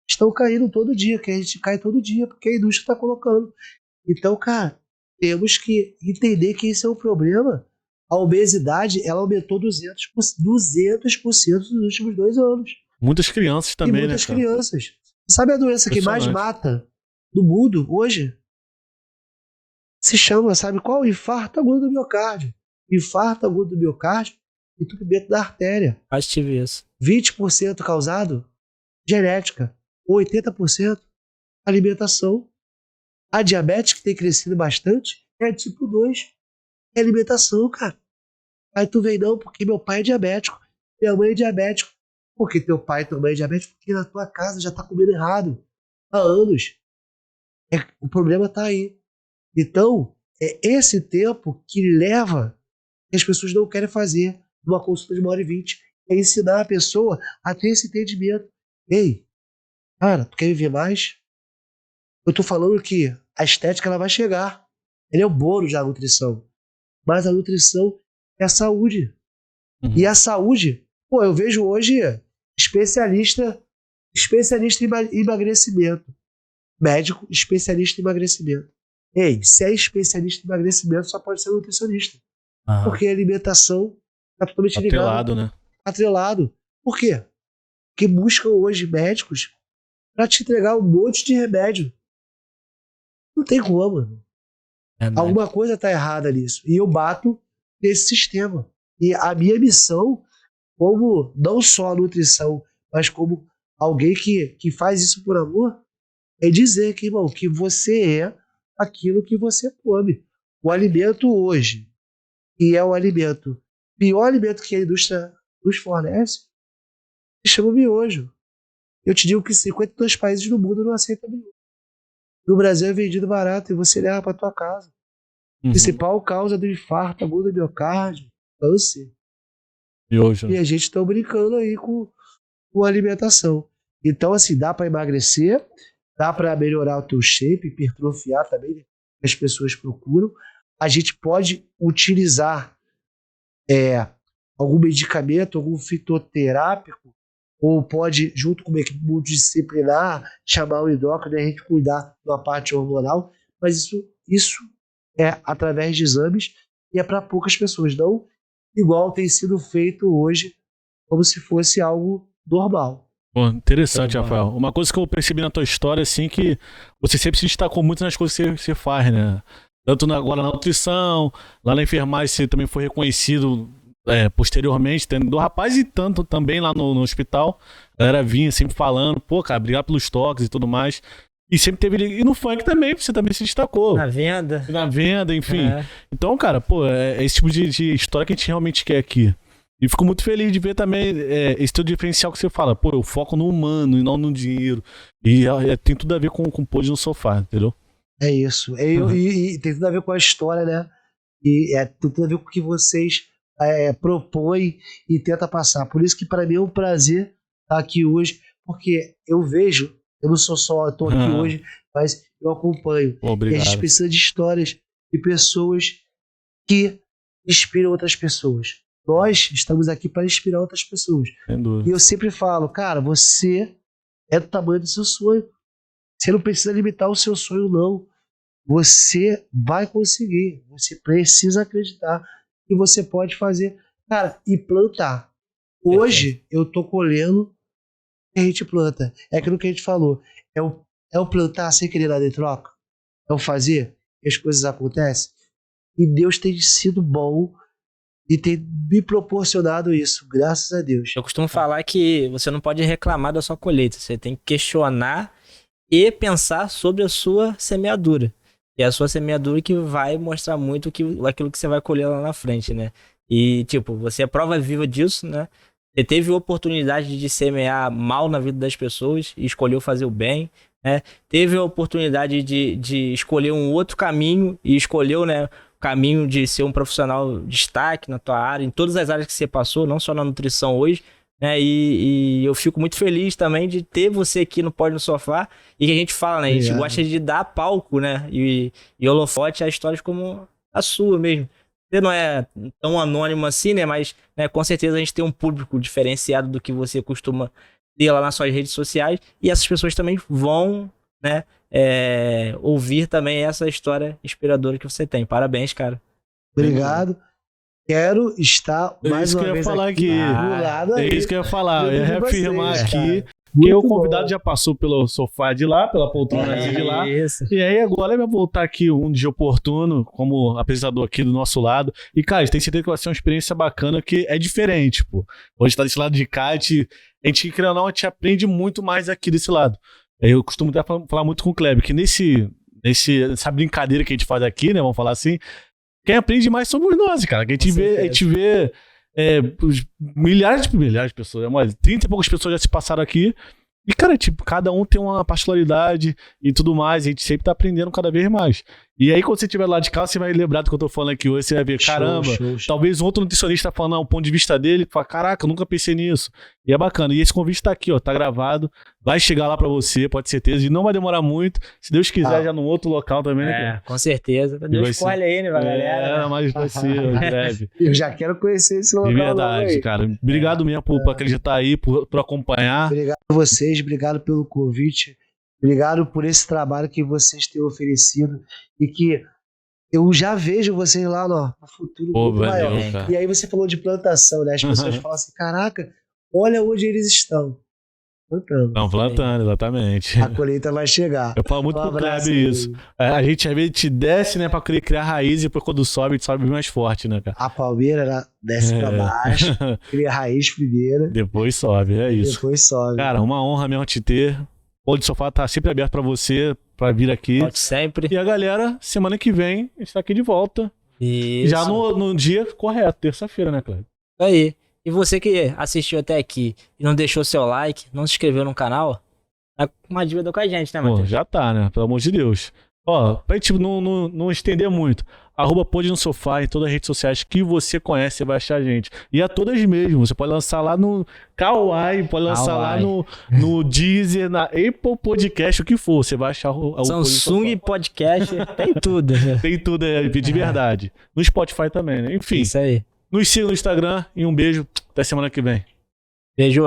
estão caindo todo dia, que a gente cai todo dia, porque a indústria está colocando. Então, cara, temos que entender que esse é um problema. A obesidade, ela aumentou 200% nos últimos 2 anos. Muitas crianças também, e muitas crianças. Sabe a doença que mais mata no mundo hoje? Se chama, sabe qual? Infarto agudo do miocárdio. Infarto agudo do miocárdio e entupimento da artéria. Acho que tive isso. 20% causado genética. 80% alimentação. A diabetes, que tem crescido bastante, é tipo 2. É alimentação, cara. Aí tu vem, não, porque meu pai é diabético, minha mãe é diabético. Porque teu pai e tua mãe é diabético, porque na tua casa já tá comendo errado há anos. O problema tá aí. Então, é esse tempo que leva, que as pessoas não querem fazer numa consulta de 1h20. É ensinar a pessoa a ter esse entendimento. Ei, cara, tu quer viver mais? Eu tô falando que a estética ela vai chegar. Ele é o bônus da nutrição. Mas a nutrição é a saúde. E a saúde, pô, eu vejo hoje especialista em emagrecimento. Médico especialista em emagrecimento. Ei, se é especialista em emagrecimento, só pode ser nutricionista. Porque a alimentação está totalmente ligada. Atrelado, né? Atrelado. Por quê? Porque buscam hoje médicos para te entregar um monte de remédio. Não tem como. Alguma coisa está errada nisso. E eu bato nesse sistema. E a minha missão, como não só a nutrição, mas como alguém que faz isso por amor, é dizer que, irmão, que você é aquilo que você come. O alimento hoje, que é o alimento, pior alimento que a indústria nos fornece, se chama miojo. Eu te digo que 52 países no mundo não aceitam miojo. No Brasil é vendido barato e você leva para tua casa. Principal causa do infarto agudo do miocárdio, câncer. Miojo. E a gente está brincando aí com a alimentação. Então, assim, dá para emagrecer, dá para melhorar o teu shape, hipertrofiar também, que as pessoas procuram. A gente pode utilizar algum medicamento, algum fitoterápico, ou pode, junto com uma equipe multidisciplinar, chamar o endócrino e a gente cuidar da parte hormonal, mas isso é através de exames e é para poucas pessoas, não igual tem sido feito hoje, como se fosse algo normal. Pô, interessante, Rafael. Uma coisa que eu percebi na tua história, assim, que você sempre se destacou muito nas coisas que você faz, né? Tanto agora na nutrição, lá na enfermagem você também foi reconhecido posteriormente, do rapaz, e tanto também lá no hospital. A galera vinha sempre falando, pô, cara, obrigado pelos toques e tudo mais. E sempre teve. E no funk também, você também se destacou. Na venda, enfim. Então, cara, pô, é esse tipo de história que a gente realmente quer aqui. E fico muito feliz de ver também esse teu diferencial que você fala. Pô, eu foco no humano e não no dinheiro. E tem tudo a ver com o pôr no sofá, entendeu? É isso. E tem tudo a ver com a história, né? E tem tudo a ver com o que vocês propõem e tentam passar. Por isso que para mim é um prazer estar aqui hoje, porque eu vejo, eu não sou só, estou aqui hoje, mas eu acompanho. Obrigado. E a gente precisa de histórias de pessoas que inspiram outras pessoas. Nós estamos aqui para inspirar outras pessoas. E eu sempre falo, cara, você é do tamanho do seu sonho. Você não precisa limitar o seu sonho, não. Você vai conseguir. Você precisa acreditar que você pode fazer, cara, e plantar. Hoje eu tô colhendo o que a gente planta. É aquilo que a gente falou. É o plantar sem querer nada em troca. É o fazer que as coisas acontecem. E Deus tem sido bom e tem me proporcionado isso, graças a Deus. Eu costumo falar que você não pode reclamar da sua colheita. Você tem que questionar e pensar sobre a sua semeadura. E é a sua semeadura que vai mostrar muito aquilo que você vai colher lá na frente, né? E, tipo, você é prova viva disso, né? Você teve a oportunidade de semear mal na vida das pessoas e escolheu fazer o bem, né? Teve a oportunidade de escolher um outro caminho e escolheu, né, o caminho de ser um profissional de destaque na tua área, em todas as áreas que você passou, não só na nutrição hoje, né? E eu fico muito feliz também de ter você aqui no Pod no Sofá e que a gente fala, né? A gente gosta de dar palco, né? E holofote a histórias como a sua mesmo. Você não é tão anônimo assim, né? Mas, né, com certeza a gente tem um público diferenciado do que você costuma ter lá nas suas redes sociais. E essas pessoas também vão, né, ouvir também essa história inspiradora que você tem. Parabéns, cara. Obrigado. Quero estar mais uma vez aqui. É isso que eu ia falar. Eu ia reafirmar aqui. Porque o convidado já passou pelo sofá de lá, pela poltrona de lá. Isso. E aí agora ele vai voltar aqui um dia oportuno, como apresentador aqui do nosso lado. E, cara, a gente tem certeza que vai ser uma experiência bacana, que é diferente, pô. Hoje tá desse lado de cá, a gente, querendo ou não, a gente aprende muito mais aqui desse lado. Eu costumo até falar muito com o Kleber, que nessa brincadeira que a gente faz aqui, né, vamos falar assim, quem aprende mais somos nós, cara. Que a gente vê milhares de pessoas, 30 e poucas pessoas já se passaram aqui. E, cara, tipo, cada um tem uma particularidade e tudo mais. A gente sempre tá aprendendo cada vez mais. E aí, quando você estiver lá de casa, você vai lembrar do que eu tô falando aqui hoje. Você vai ver, caramba, talvez um outro nutricionista falando o ponto de vista dele, fala, caraca, eu nunca pensei nisso. E é bacana. E esse convite tá aqui, ó, tá gravado. Vai chegar lá pra você, pode ter certeza. E não vai demorar muito. Se Deus quiser, já num outro local também, né? Com certeza. Deus spoiler aí, né, galera? Mas vai ser breve. Eu já quero conhecer esse local. De verdade, cara. Obrigado mesmo por acreditar aí, por acompanhar. Obrigado a vocês, obrigado pelo convite. Obrigado por esse trabalho que vocês têm oferecido e que eu já vejo vocês lá no futuro muito maior. Cara. E aí você falou de plantação, né? As pessoas falam assim, caraca, olha onde eles estão. Plantando. Estão plantando, exatamente. A colheita vai chegar. Eu falo muito pro Kleber isso. A gente às vezes desce, né, pra criar raiz e depois quando sobe, a gente sobe mais forte, né, cara? A palmeira desce pra baixo, cria raiz primeiro. Depois sobe, é isso. Depois sobe. Cara, uma honra mesmo te ter. O Pod Sofá tá sempre aberto pra você, pra vir aqui. Pode sempre. E a galera, semana que vem, a gente tá aqui de volta. Isso. Já no dia correto, terça-feira, né, Kleber? Isso aí. E você que assistiu até aqui e não deixou seu like, não se inscreveu no canal, tá com uma dívida com a gente, né, Matheus? Já tá, né? Pelo amor de Deus. Ó, pra gente não estender muito, @Pod no Sofá em todas as redes sociais que você conhece, você vai achar a gente. E a todas mesmo. Você pode lançar lá no Kawaii, pode lançar lá no Deezer, na Apple Podcast, o que for. Você vai achar o Samsung Podcast, tem tudo. Tem tudo, de verdade. No Spotify também, né? Enfim. Isso aí. Nos siga no Instagram e um beijo. Até semana que vem. Beijo.